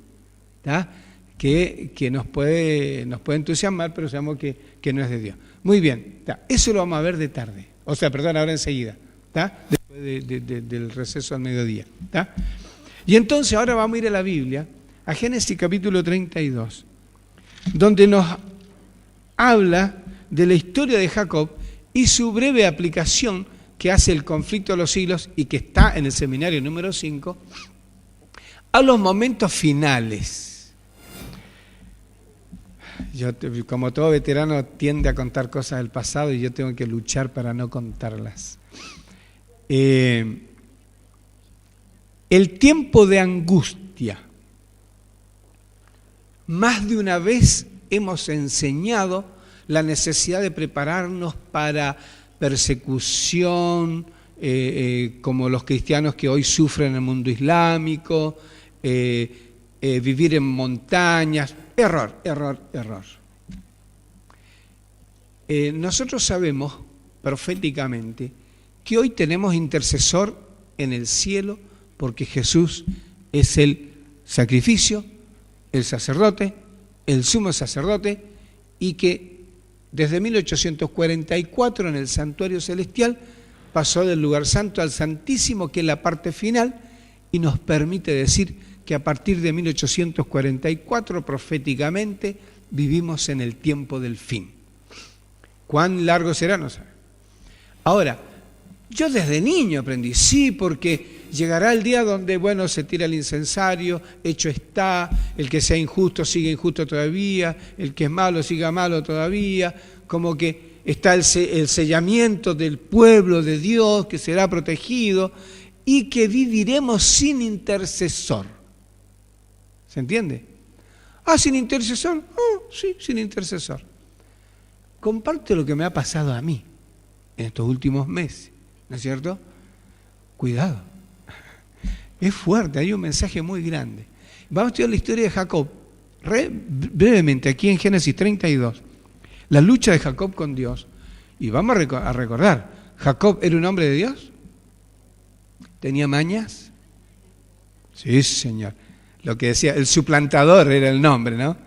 ¿tá? Que nos puede entusiasmar, pero sabemos que no es de Dios. Muy bien, ¿tá? Eso lo vamos a ver de tarde, ahora enseguida, ¿tá? Después del receso al mediodía, ¿tá? Y entonces ahora vamos a ir a la Biblia, a Génesis capítulo 32, donde nos habla de la historia de Jacob y su breve aplicación que hace el conflicto de los siglos y que está en el seminario número 5, a los momentos finales. Yo, como todo veterano, tiende a contar cosas del pasado y yo tengo que luchar para no contarlas. El tiempo de angustia. Más de una vez hemos enseñado la necesidad de prepararnos para persecución, como los cristianos que hoy sufren en el mundo islámico, vivir en montañas. Error. Nosotros sabemos proféticamente que hoy tenemos intercesor en el cielo porque Jesús es el sacrificio, el sacerdote, el sumo sacerdote, y que desde 1844 en el santuario celestial pasó del lugar santo al santísimo, que es la parte final, y nos permite decir que a partir de 1844 proféticamente vivimos en el tiempo del fin. ¿Cuán largo será? No sé. Ahora, yo desde niño aprendí, sí, porque llegará el día donde, bueno, se tira el incensario, hecho está, el que sea injusto sigue injusto todavía, el que es malo siga malo todavía, como que está el sellamiento del pueblo de Dios que será protegido y que viviremos sin intercesor. ¿Se entiende? ¿Sin intercesor? Sí, sin intercesor. Comparte lo que me ha pasado a mí en estos últimos meses, ¿no es cierto? Cuidado. Es fuerte, hay un mensaje muy grande. Vamos a estudiar la historia de Jacob, brevemente, aquí en Génesis 32. La lucha de Jacob con Dios. Y vamos a recordar, ¿Jacob era un hombre de Dios? ¿Tenía mañas? Sí, señor. Lo que decía, el suplantador era el nombre, ¿no?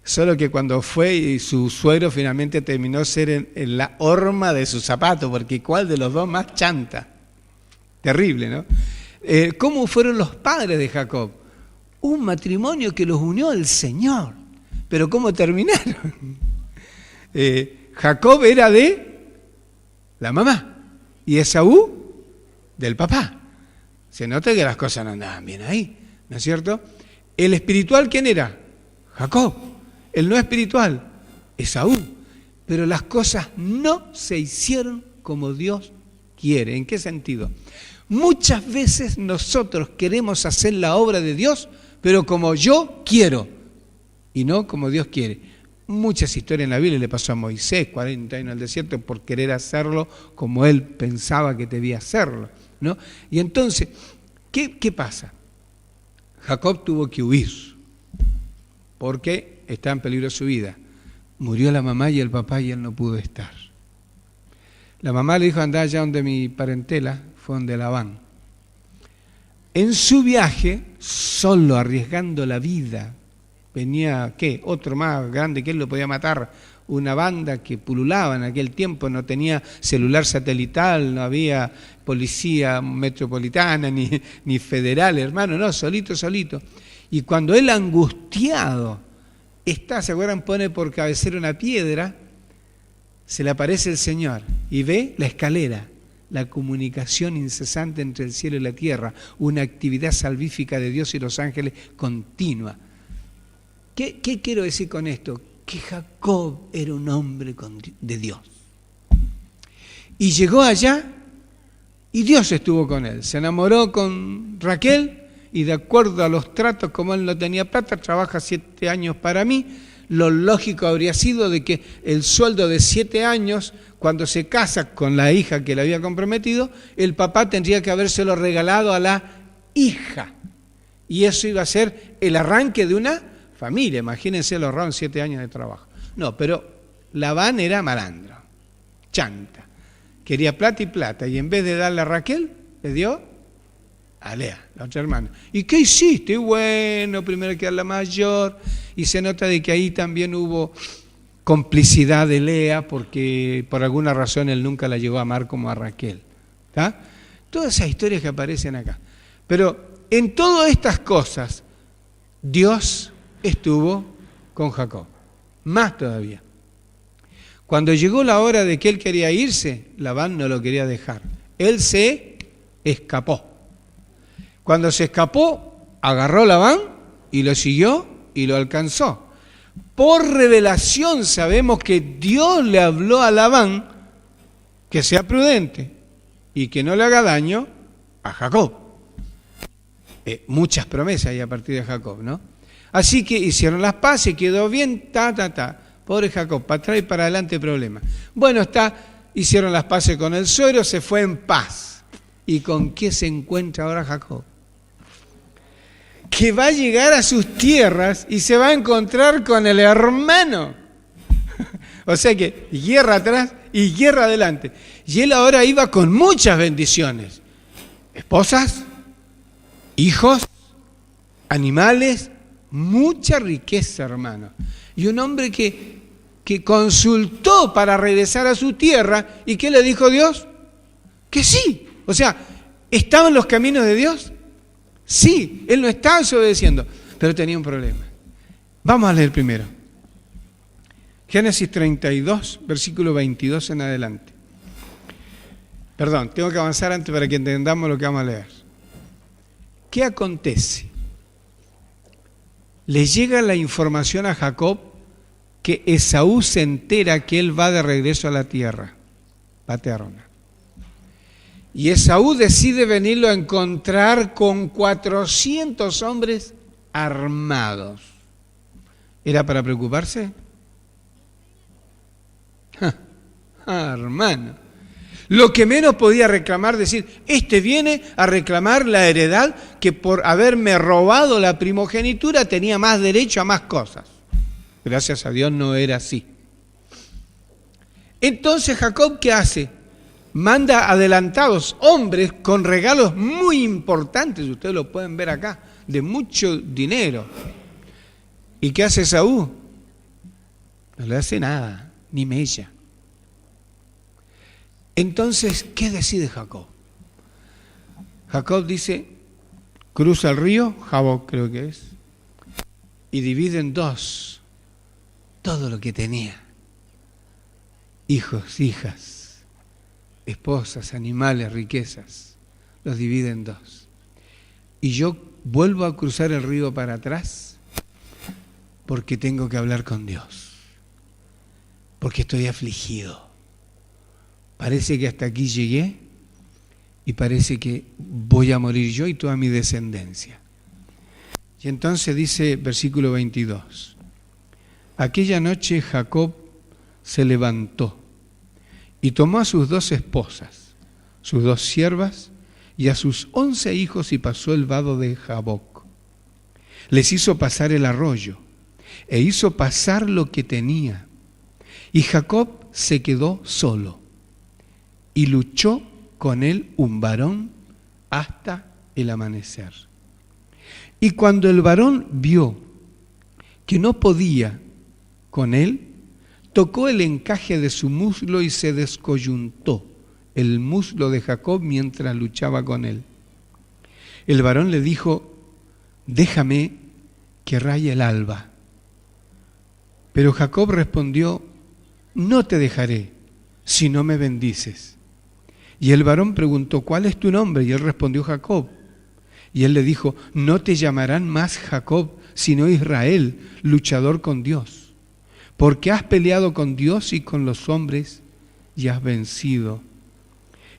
Solo que cuando fue y su suegro finalmente terminó ser en la horma de su zapato, porque ¿cuál de los dos más chanta? Terrible, ¿no? ¿Cómo fueron los padres de Jacob? Un matrimonio que los unió al Señor. Pero ¿cómo terminaron? Jacob era de la mamá y Esaú del papá. Se nota que las cosas no andaban bien ahí, ¿no es cierto? El espiritual, ¿quién era? Jacob. El no espiritual, Esaú. Pero las cosas no se hicieron como Dios quiere. ¿En qué sentido? Muchas veces nosotros queremos hacer la obra de Dios, pero como yo quiero y no como Dios quiere. Muchas historias en la Biblia le pasó a Moisés, 40 años en el desierto, por querer hacerlo como él pensaba que debía hacerlo, ¿no? Y entonces, ¿qué pasa? Jacob tuvo que huir porque estaba en peligro su vida. Murió la mamá y el papá y él no pudo estar. La mamá le dijo, andá allá donde mi parentela, fue donde Labán. En su viaje, solo arriesgando la vida, venía, otro más grande que él lo podía matar, una banda que pululaba en aquel tiempo, no tenía celular satelital, no había policía metropolitana ni federal, hermano, no, solito. Y cuando él angustiado está, ¿se acuerdan? Pone por cabecera una piedra, se le aparece el Señor y ve la escalera la comunicación incesante entre el cielo y la tierra, una actividad salvífica de Dios y los ángeles continua. ¿Qué quiero decir con esto? Que Jacob era un hombre de Dios. Y llegó allá y Dios estuvo con él. Se enamoró con Raquel y de acuerdo a los tratos, como él no tenía plata, trabaja 7 años para mí. Lo lógico habría sido de que el sueldo de 7 años, cuando se casa con la hija que le había comprometido, el papá tendría que habérselo regalado a la hija. Y eso iba a ser el arranque de una familia. Imagínense los ahorraron 7 años de trabajo. No, pero Labán era malandro, chanta. Quería plata y plata. Y en vez de darle a Raquel, le dio a Lea, la otra hermana. ¿Y qué hiciste? Y bueno, primero hay que dar la mayor. Y se nota de que ahí también hubo complicidad de Lea, porque por alguna razón él nunca la llegó a amar como a Raquel. ¿Tá? Todas esas historias que aparecen acá. Pero en todas estas cosas, Dios estuvo con Jacob. Más todavía. Cuando llegó la hora de que él quería irse, Labán no lo quería dejar. Él se escapó. Cuando se escapó, agarró Labán y lo siguió y lo alcanzó. Por revelación sabemos que Dios le habló a Labán que sea prudente y que no le haga daño a Jacob. Muchas promesas hay a partir de Jacob, ¿no? Así que hicieron las paces, quedó bien, Pobre Jacob, para atrás y para adelante problema. Bueno, hicieron las paces con el suegro, se fue en paz. ¿Y con qué se encuentra ahora Jacob? Que va a llegar a sus tierras y se va a encontrar con el hermano. O sea que guerra atrás y guerra adelante. Y él ahora iba con muchas bendiciones. Esposas, hijos, animales, mucha riqueza, hermano. Y un hombre que consultó para regresar a su tierra. ¿Y qué le dijo Dios? Que sí. O sea, ¿estaba en los caminos de Dios? Sí, él no estaba desobedeciendo, pero tenía un problema. Vamos a leer primero. Génesis 32, versículo 22 en adelante. Perdón, tengo que avanzar antes para que entendamos lo que vamos a leer. ¿Qué acontece? Le llega la información a Jacob que Esaú se entera que él va de regreso a la tierra paterna. Y Esaú decide venirlo a encontrar con 400 hombres armados. ¿Era para preocuparse? Hermano. Lo que menos podía reclamar, decir, este viene a reclamar la heredad que por haberme robado la primogenitura tenía más derecho a más cosas. Gracias a Dios no era así. Entonces Jacob, ¿qué hace? Manda adelantados hombres con regalos muy importantes, ustedes lo pueden ver acá, de mucho dinero. ¿Y qué hace Esaú? No le hace nada, ni mella. Entonces, ¿qué decide Jacob? Jacob dice, cruza el río, Jaboc creo que es, y divide en 2 todo lo que tenía. Hijos, hijas, esposas, animales, riquezas, los divide en 2. Y yo vuelvo a cruzar el río para atrás porque tengo que hablar con Dios, porque estoy afligido. Parece que hasta aquí llegué y parece que voy a morir yo y toda mi descendencia. Y entonces dice versículo 22, aquella noche Jacob se levantó y tomó a sus 2 esposas, sus 2 siervas y a sus 11 hijos y pasó el vado de Jaboc. Les hizo pasar el arroyo e hizo pasar lo que tenía. Y Jacob se quedó solo y luchó con él un varón hasta el amanecer. Y cuando el varón vio que no podía con él, tocó el encaje de su muslo y se descoyuntó el muslo de Jacob mientras luchaba con él. El varón le dijo, déjame que raye el alba. Pero Jacob respondió, no te dejaré si no me bendices. Y el varón preguntó, ¿cuál es tu nombre? Y él respondió, Jacob. Y él le dijo, no te llamarán más Jacob, sino Israel, luchador con Dios. Porque has peleado con Dios y con los hombres y has vencido.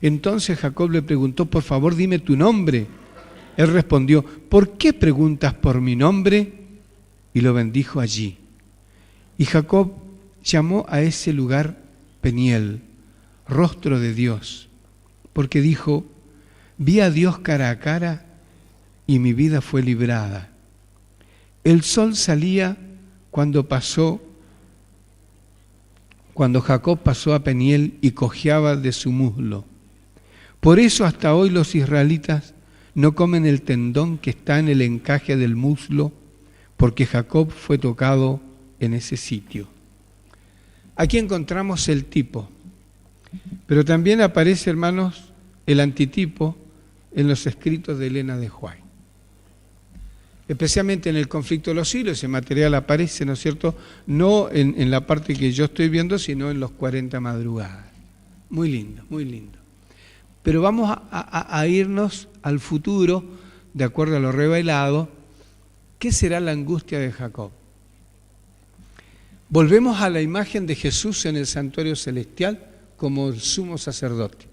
Entonces Jacob le preguntó, por favor dime tu nombre. Él respondió, ¿por qué preguntas por mi nombre? Y lo bendijo allí. Y Jacob llamó a ese lugar Peniel, rostro de Dios, porque dijo, vi a Dios cara a cara y mi vida fue librada. El sol salía cuando Jacob pasó a Peniel y cojeaba de su muslo. Por eso hasta hoy los israelitas no comen el tendón que está en el encaje del muslo, porque Jacob fue tocado en ese sitio. Aquí encontramos el tipo, pero también aparece, hermanos, el antitipo en los escritos de Elena de White. Especialmente en el conflicto de los siglos, ese material aparece, ¿no es cierto?, no en la parte que yo estoy viendo, sino en los 40 madrugadas. Muy lindo, muy lindo. Pero vamos a irnos al futuro, de acuerdo a lo revelado. ¿Qué será la angustia de Jacob? Volvemos a la imagen de Jesús en el santuario celestial como el sumo sacerdote,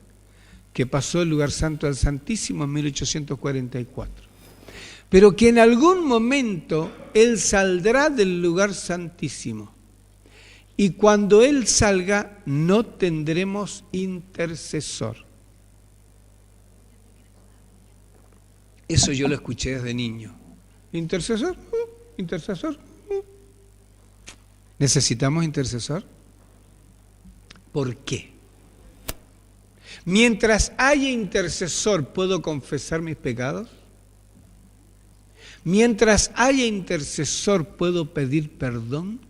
que pasó del lugar santo al santísimo en 1844. Pero que en algún momento Él saldrá del lugar santísimo. Y cuando Él salga, no tendremos intercesor. Eso yo lo escuché desde niño. ¿Intercesor? ¿Intercesor? ¿Necesitamos intercesor? ¿Por qué? Mientras haya intercesor, ¿puedo confesar mis pecados? Mientras haya intercesor, ¿puedo pedir perdón?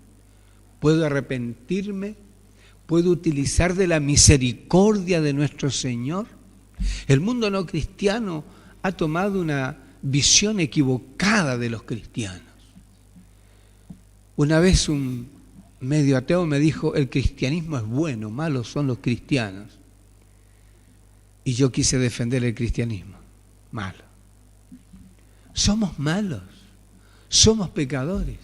¿Puedo arrepentirme? ¿Puedo utilizar de la misericordia de nuestro Señor? El mundo no cristiano ha tomado una visión equivocada de los cristianos. Una vez un medio ateo me dijo, el cristianismo es bueno, malos son los cristianos. Y yo quise defender el cristianismo. Malo. Somos malos, somos pecadores.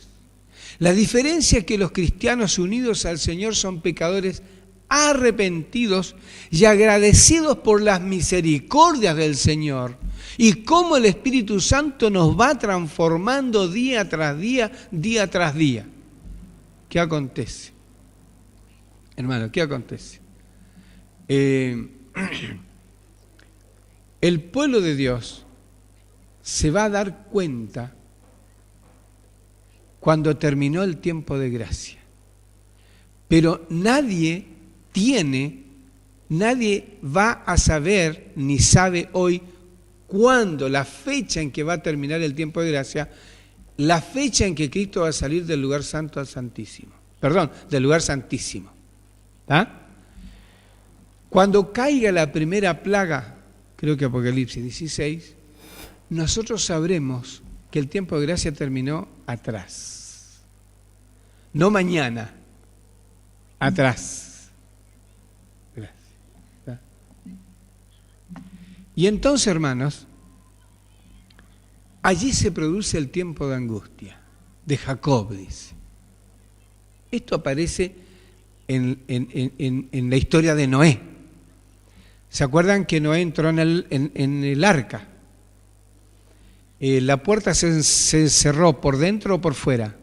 La diferencia es que los cristianos unidos al Señor son pecadores arrepentidos y agradecidos por las misericordias del Señor. Y cómo el Espíritu Santo nos va transformando día tras día, día tras día. ¿Qué acontece? Hermano, ¿qué acontece? El pueblo de Dios se va a dar cuenta cuando terminó el tiempo de gracia. Pero nadie va a saber, ni sabe hoy, cuándo, la fecha en que va a terminar el tiempo de gracia, la fecha en que Cristo va a salir del lugar santo al santísimo. Perdón, del lugar santísimo. ¿Ah? Cuando caiga la primera plaga, creo que Apocalipsis 16, nosotros sabremos que el tiempo de gracia terminó atrás. No mañana, atrás. Gracias. Y entonces, hermanos, allí se produce el tiempo de angustia, de Jacob, dice. Esto aparece en la historia de Noé. ¿Se acuerdan que Noé entró en el arca? La puerta se cerró por dentro o por fuera.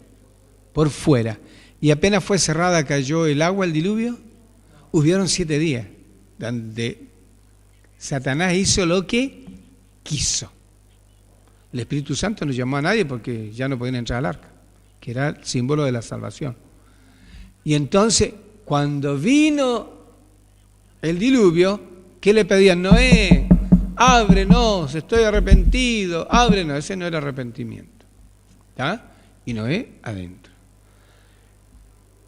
Por fuera. Y apenas fue cerrada, cayó el agua, el diluvio. Hubieron 7 días donde Satanás hizo lo que quiso. El Espíritu Santo no llamó a nadie porque ya no podían entrar al arca, que era el símbolo de la salvación. Y entonces, cuando vino el diluvio, ¿qué le pedían? Noé, ábrenos, estoy arrepentido, ábrenos. Ese no era arrepentimiento. ¿Está? Y Noé adentro.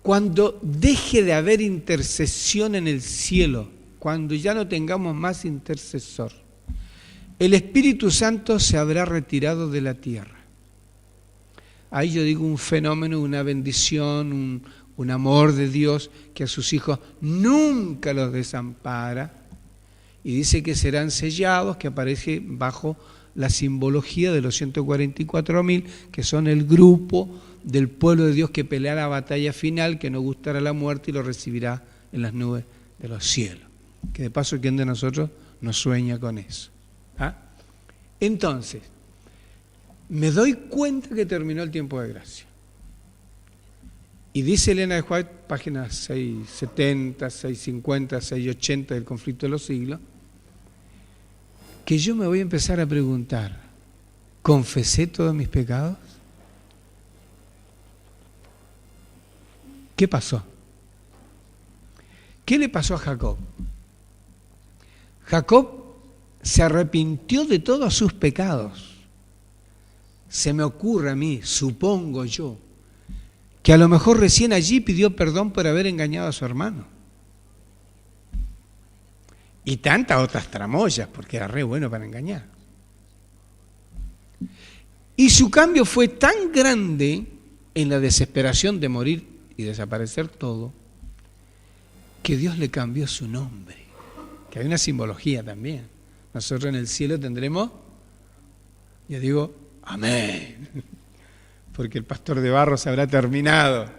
Cuando deje de haber intercesión en el cielo, cuando ya no tengamos más intercesor, el Espíritu Santo se habrá retirado de la tierra. Ahí yo digo un fenómeno, una bendición, un amor de Dios que a sus hijos nunca los desampara y dice que serán sellados, que aparece bajo la simbología de los 144.000, que son el grupo del pueblo de Dios que pelea la batalla final, que no gustará la muerte y lo recibirá en las nubes de los cielos. Que de paso, ¿quién de nosotros no sueña con eso? ¿Ah? Entonces, me doy cuenta que terminó el tiempo de gracia. Y dice Elena de White, páginas 670, 650, 680 del Conflicto de los Siglos, que yo me voy a empezar a preguntar, ¿confesé todos mis pecados? ¿Qué pasó? ¿Qué le pasó a Jacob? Jacob se arrepintió de todos sus pecados. Se me ocurre a mí, supongo yo, que a lo mejor recién allí pidió perdón por haber engañado a su hermano. Y tantas otras tramoyas, porque era re bueno para engañar. Y su cambio fue tan grande en la desesperación de morir y desaparecer todo, que Dios le cambió su nombre. Que hay una simbología también. Nosotros en el cielo tendremos, yo digo, amén. Porque el pastor de barro se habrá terminado,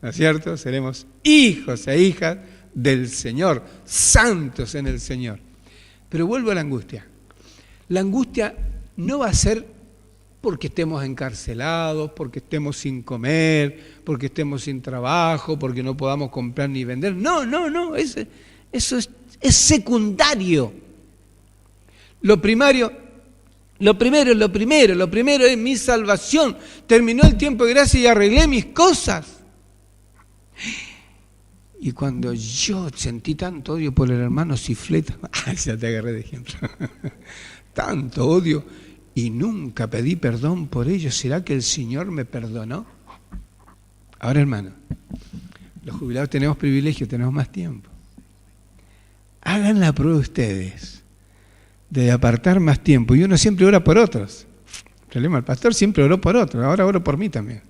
¿no es cierto? Seremos hijos e hijas del Señor, santos en el Señor. Pero vuelvo a la angustia. La angustia no va a ser porque estemos encarcelados, porque estemos sin comer, porque estemos sin trabajo, porque no podamos comprar ni vender. No, eso es secundario. Lo primero es mi salvación. Terminó el tiempo de gracia y arreglé mis cosas. Y cuando yo sentí tanto odio por el hermano Cifleta, ya te agarré de ejemplo, tanto odio, y nunca pedí perdón por ello, ¿será que el Señor me perdonó? Ahora, hermano, los jubilados tenemos privilegio, tenemos más tiempo. Hagan la prueba ustedes de apartar más tiempo, y uno siempre ora por otros. El problema, el pastor siempre oró por otros, ahora oro por mí también.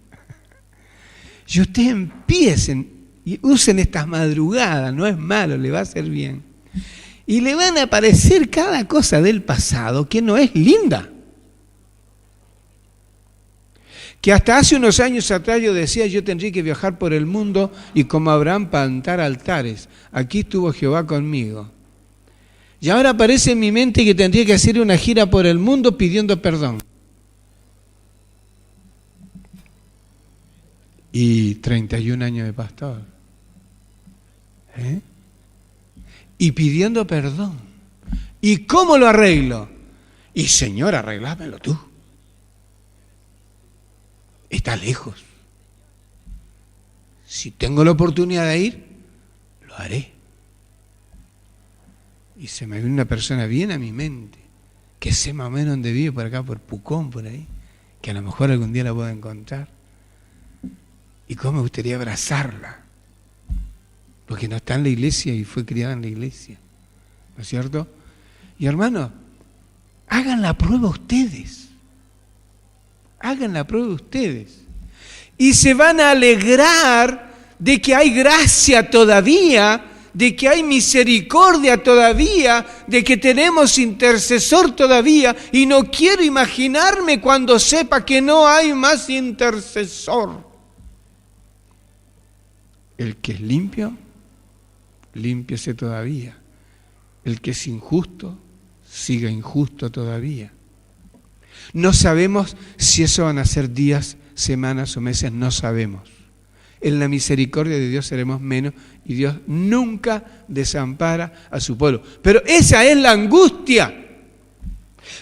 Y ustedes empiecen y usen estas madrugadas, no es malo, le va a hacer bien. Y le van a aparecer cada cosa del pasado que no es linda. Que hasta hace unos años atrás yo decía, yo tendría que viajar por el mundo y como Abraham plantar altares. Aquí estuvo Jehová conmigo. Y ahora aparece en mi mente que tendría que hacer una gira por el mundo pidiendo perdón. Y 31 años de pastor. Y pidiendo perdón. ¿Y cómo lo arreglo? Y Señor, arreglámelo tú. Está lejos. Si tengo la oportunidad de ir, lo haré. Y se me viene una persona bien a mi mente, que sé más o menos dónde vive, por acá, por Pucón, por ahí, que a lo mejor algún día la puedo encontrar. Y cómo me gustaría abrazarla, porque no está en la iglesia y fue criada en la iglesia, ¿no es cierto? Y hermano, hagan la prueba ustedes. Hagan la prueba ustedes. Y se van a alegrar de que hay gracia todavía, de que hay misericordia todavía, de que tenemos intercesor todavía. Y no quiero imaginarme cuando sepa que no hay más intercesor. El que es limpio, límpiese todavía. El que es injusto, siga injusto todavía. No sabemos si eso van a ser días, semanas o meses, no sabemos. En la misericordia de Dios seremos menos y Dios nunca desampara a su pueblo. Pero esa es la angustia.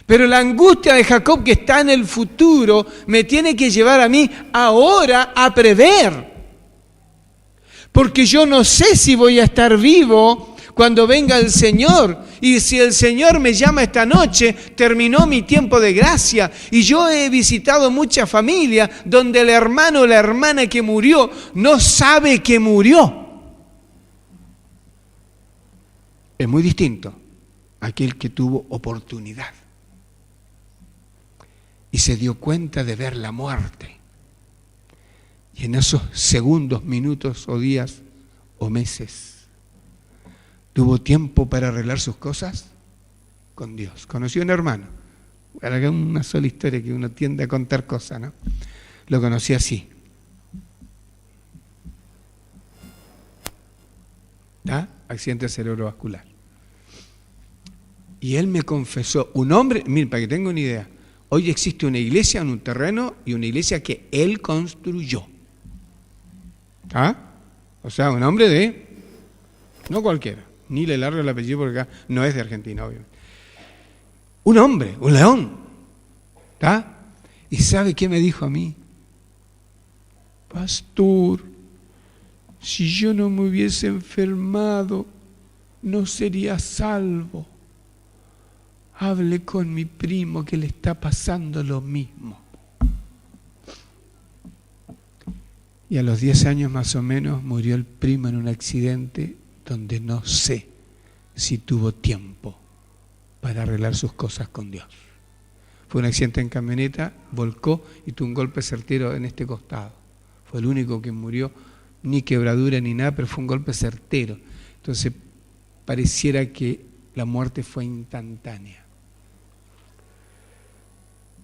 Pero la angustia de Jacob que está en el futuro me tiene que llevar a mí ahora a prever. Porque yo no sé si voy a estar vivo cuando venga el Señor. Y si el Señor me llama esta noche, terminó mi tiempo de gracia. Y yo he visitado muchas familias donde el hermano o la hermana que murió no sabe que murió. Es muy distinto a aquel que tuvo oportunidad y se dio cuenta de ver la muerte. Y en esos segundos, minutos o días o meses, ¿tuvo tiempo para arreglar sus cosas? con Dios. Conocí a un hermano, una sola historia que uno tiende a contar cosas, ¿no? Lo conocí así. ¿Está? Accidente cerebrovascular. Y él me confesó, un hombre, mire, para que tenga una idea, hoy existe una iglesia en un terreno y una iglesia que él construyó. ¿Ah? O sea, un hombre de, no cualquiera, ni le largo el apellido porque acá no es de Argentina, obviamente. Un hombre, un león. ¿Está? ¿Y sabe qué me dijo a mí? Pastor, si yo no me hubiese enfermado, no sería salvo. Hable con mi primo que le está pasando lo mismo. Y a los 10 años más o menos murió el primo en un accidente donde no sé si tuvo tiempo para arreglar sus cosas con Dios. Fue un accidente en camioneta, volcó y tuvo un golpe certero en este costado. Fue el único que murió, ni quebradura ni nada, pero fue un golpe certero. Entonces pareciera que la muerte fue instantánea.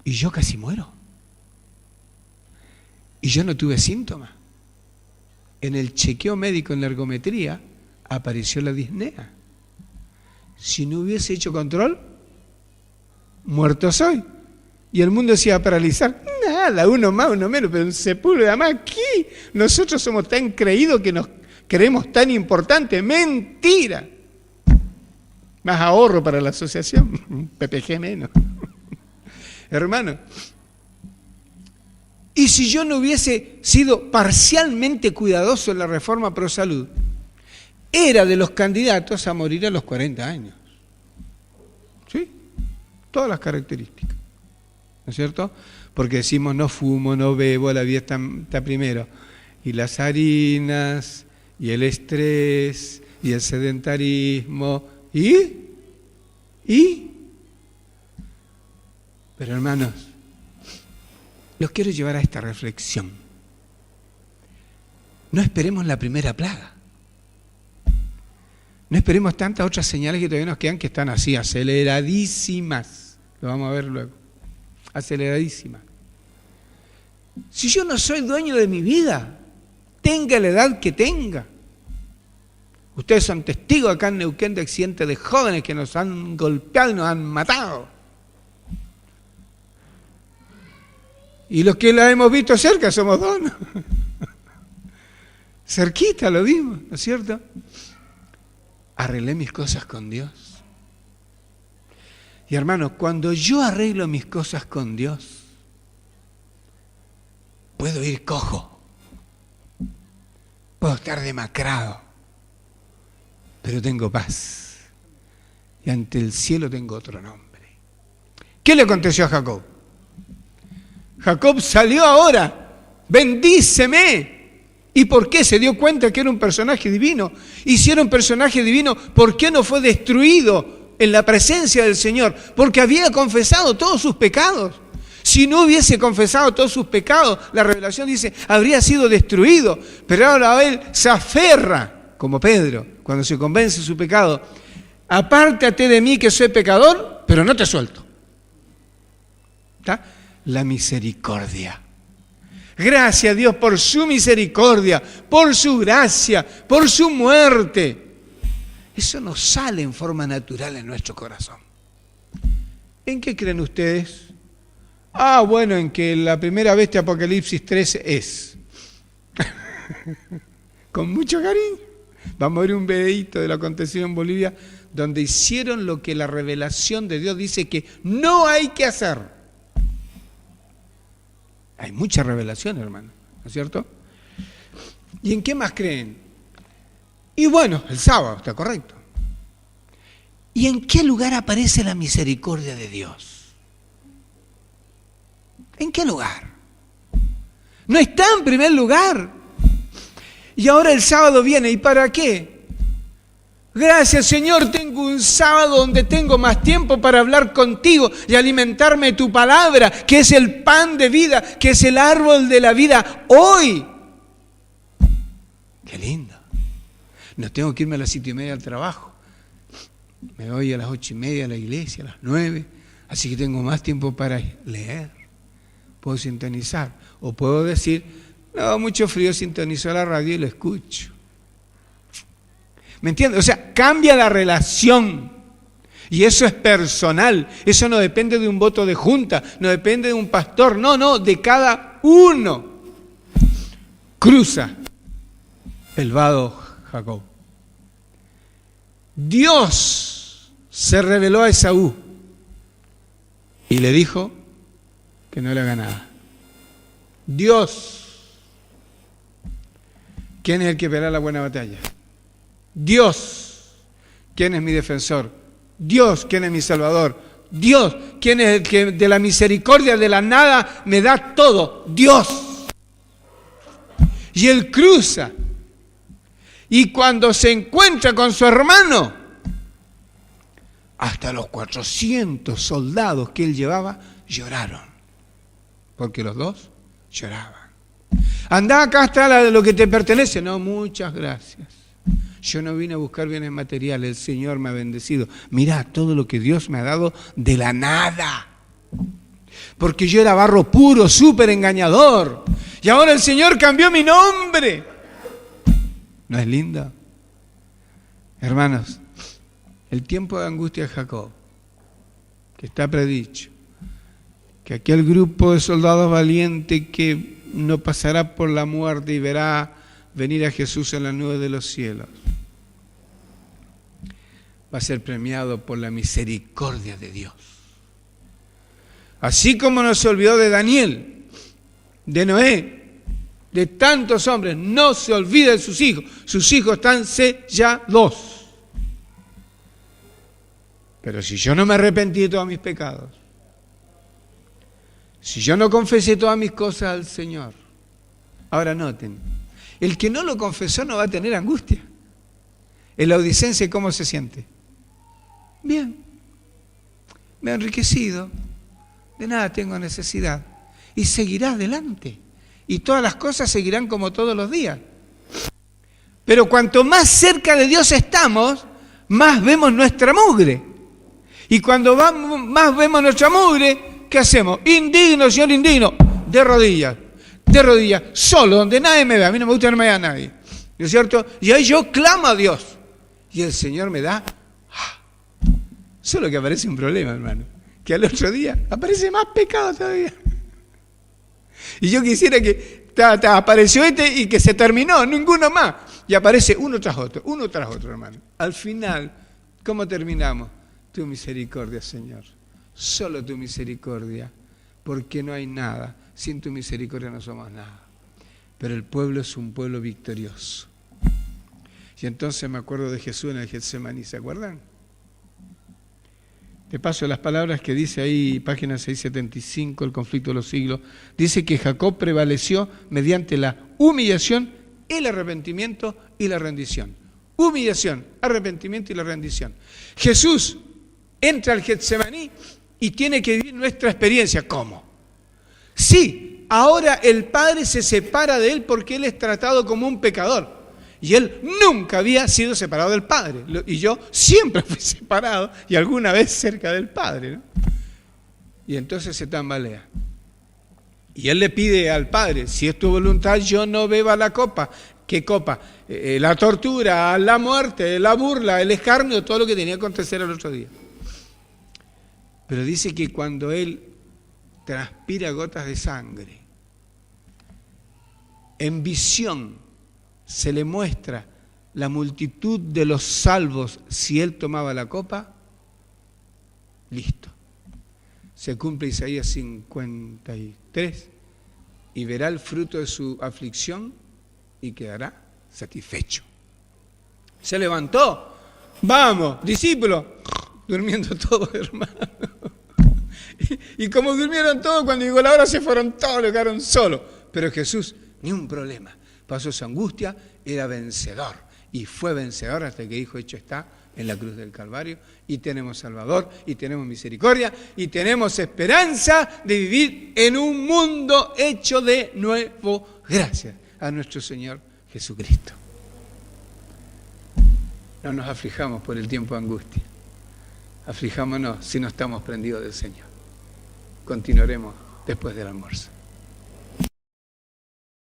Y yo casi muero. Y yo no tuve síntomas. En el chequeo médico, en la ergometría, apareció la disnea. Si no hubiese hecho control, muerto soy. Y el mundo se iba a paralizar. Nada, uno más, uno menos, pero un sepulcro. Además, aquí nosotros somos tan creídos que nos creemos tan importantes. ¡Mentira! Más ahorro para la asociación, PPG menos. Hermano, y si yo no hubiese sido parcialmente cuidadoso en la reforma pro salud, era de los candidatos a morir a los 40 años. ¿Sí? Todas las características. ¿No es cierto? Porque decimos no fumo, no bebo, la vida está primero. Y las harinas, y el estrés, y el sedentarismo, Pero hermanos, los quiero llevar a esta reflexión. No esperemos la primera plaga. No esperemos tantas otras señales que todavía nos quedan que están así, aceleradísimas. Lo vamos a ver luego. Aceleradísimas. Si yo no soy dueño de mi vida, tenga la edad que tenga. Ustedes son testigos acá en Neuquén de accidentes de jóvenes que nos han golpeado y nos han matado. Y los que la hemos visto cerca somos dos, ¿no? Cerquita lo vimos, ¿no es cierto? Arreglé mis cosas con Dios. Y hermanos, cuando yo arreglo mis cosas con Dios, puedo ir cojo, puedo estar demacrado, pero tengo paz. Y ante el cielo tengo otro nombre. ¿Qué le aconteció a Jacob? Jacob salió ahora, bendíceme. ¿Y por qué? Se dio cuenta que era un personaje divino. Y si era un personaje divino, ¿por qué no fue destruido en la presencia del Señor? Porque había confesado todos sus pecados. Si no hubiese confesado todos sus pecados, la revelación dice, habría sido destruido. Pero ahora él se aferra, como Pedro, cuando se convence de su pecado. Apártate de mí que soy pecador, pero no te suelto. ¿Está? La misericordia. Gracias a Dios por su misericordia, por su gracia, por su muerte. Eso no sale en forma natural en nuestro corazón. ¿En qué creen ustedes? Bueno, en que la primera bestia Apocalipsis 13 es. Con mucho cariño. Vamos a ver un videíto de lo acontecido en Bolivia, donde hicieron lo que la revelación de Dios dice que no hay que hacer. Hay mucha revelación, hermano, ¿no es cierto? ¿Y en qué más creen? Y bueno, el sábado, está correcto. ¿Y en qué lugar aparece la misericordia de Dios? ¿En qué lugar? No está en primer lugar. Y ahora el sábado viene, ¿y para qué? Gracias, Señor, tengo un sábado donde tengo más tiempo para hablar contigo y alimentarme de tu palabra, que es el pan de vida, que es el árbol de la vida hoy. Qué lindo. No tengo que irme a las 7:30 al trabajo. Me voy a las 8:30 a la iglesia, a las 9, así que tengo más tiempo para leer. Puedo sintonizar. O puedo decir, no, mucho frío, sintonizo la radio y lo escucho. ¿Me entiendes? O sea, cambia la relación. Y eso es personal. Eso no depende de un voto de junta, no depende de un pastor. No, de cada uno. Cruza el vado Jacob. Dios se reveló a Esaú y le dijo que no le haga nada. Dios. ¿Quién es el que peleará la buena batalla? Dios. ¿Quién es mi defensor? Dios. ¿Quién es mi salvador? Dios. ¿Quién es el que de la misericordia, de la nada, me da todo? Dios. Y él cruza. Y cuando se encuentra con su hermano, hasta los 400 soldados que él llevaba lloraron. Porque los dos lloraban. Andá, acá está lo que te pertenece. No, muchas gracias. Yo no vine a buscar bienes materiales, el Señor me ha bendecido. Mirá todo lo que Dios me ha dado de la nada. Porque yo era barro puro, súper engañador. Y ahora el Señor cambió mi nombre. ¿No es lindo? Hermanos, el tiempo de angustia de Jacob, que está predicho, que aquel grupo de soldados valientes que no pasará por la muerte y verá venir a Jesús en la nube de los cielos, va a ser premiado por la misericordia de Dios. Así como no se olvidó de Daniel, de Noé, de tantos hombres, no se olvide de sus hijos. Sus hijos están sellados. Pero si yo no me arrepentí de todos mis pecados, si yo no confesé todas mis cosas al Señor, ahora noten, el que no lo confesó no va a tener angustia. El laodicense, ¿cómo se siente? Bien, me he enriquecido, de nada tengo necesidad, y seguirá adelante. Y todas las cosas seguirán como todos los días. Pero cuanto más cerca de Dios estamos, más vemos nuestra mugre. Y cuando más vemos nuestra mugre, ¿qué hacemos? Indigno, Señor, indigno. De rodillas, solo, donde nadie me ve. A mí no me gusta que no me vea nadie. ¿No es cierto? Y ahí yo clamo a Dios. Y el Señor me da. Solo que aparece un problema, hermano. Que al otro día aparece más pecado todavía. Y yo quisiera que apareció y que se terminó, ninguno más. Y aparece uno tras otro, hermano. Al final, ¿cómo terminamos? Tu misericordia, Señor. Solo tu misericordia. Porque no hay nada. Sin tu misericordia no somos nada. Pero el pueblo es un pueblo victorioso. Y entonces me acuerdo de Jesús en el Getsemaní, ¿se acuerdan? Te paso las palabras que dice ahí, página 675, el conflicto de los siglos. Dice que Jacob prevaleció mediante la humillación, el arrepentimiento y la rendición. Humillación, arrepentimiento y la rendición. Jesús entra al Getsemaní y tiene que vivir nuestra experiencia. ¿Cómo? Sí, ahora el Padre se separa de él porque él es tratado como un pecador. Y él nunca había sido separado del Padre. Y yo siempre fui separado y alguna vez cerca del Padre, ¿no? Y entonces se tambalea. Y él le pide al Padre, si es tu voluntad, yo no beba la copa. ¿Qué copa? La tortura, la muerte, la burla, el escarnio, todo lo que tenía que acontecer el otro día. Pero dice que cuando él transpira gotas de sangre, en visión, se le muestra la multitud de los salvos si él tomaba la copa, listo. Se cumple Isaías 53 y verá el fruto de su aflicción y quedará satisfecho. Se levantó, vamos, discípulos, durmiendo todos, hermano. Y como durmieron todos, cuando llegó la hora se fueron todos, le quedaron solos. Pero Jesús, ni un problema. Pasó su angustia, era vencedor. Y fue vencedor hasta que dijo, hecho está, en la cruz del Calvario. Y tenemos Salvador, y tenemos misericordia, y tenemos esperanza de vivir en un mundo hecho de nuevo. Gracias a nuestro Señor Jesucristo. No nos aflijamos por el tiempo de angustia. aflijámonos si no estamos prendidos del Señor. Continuaremos después del almuerzo.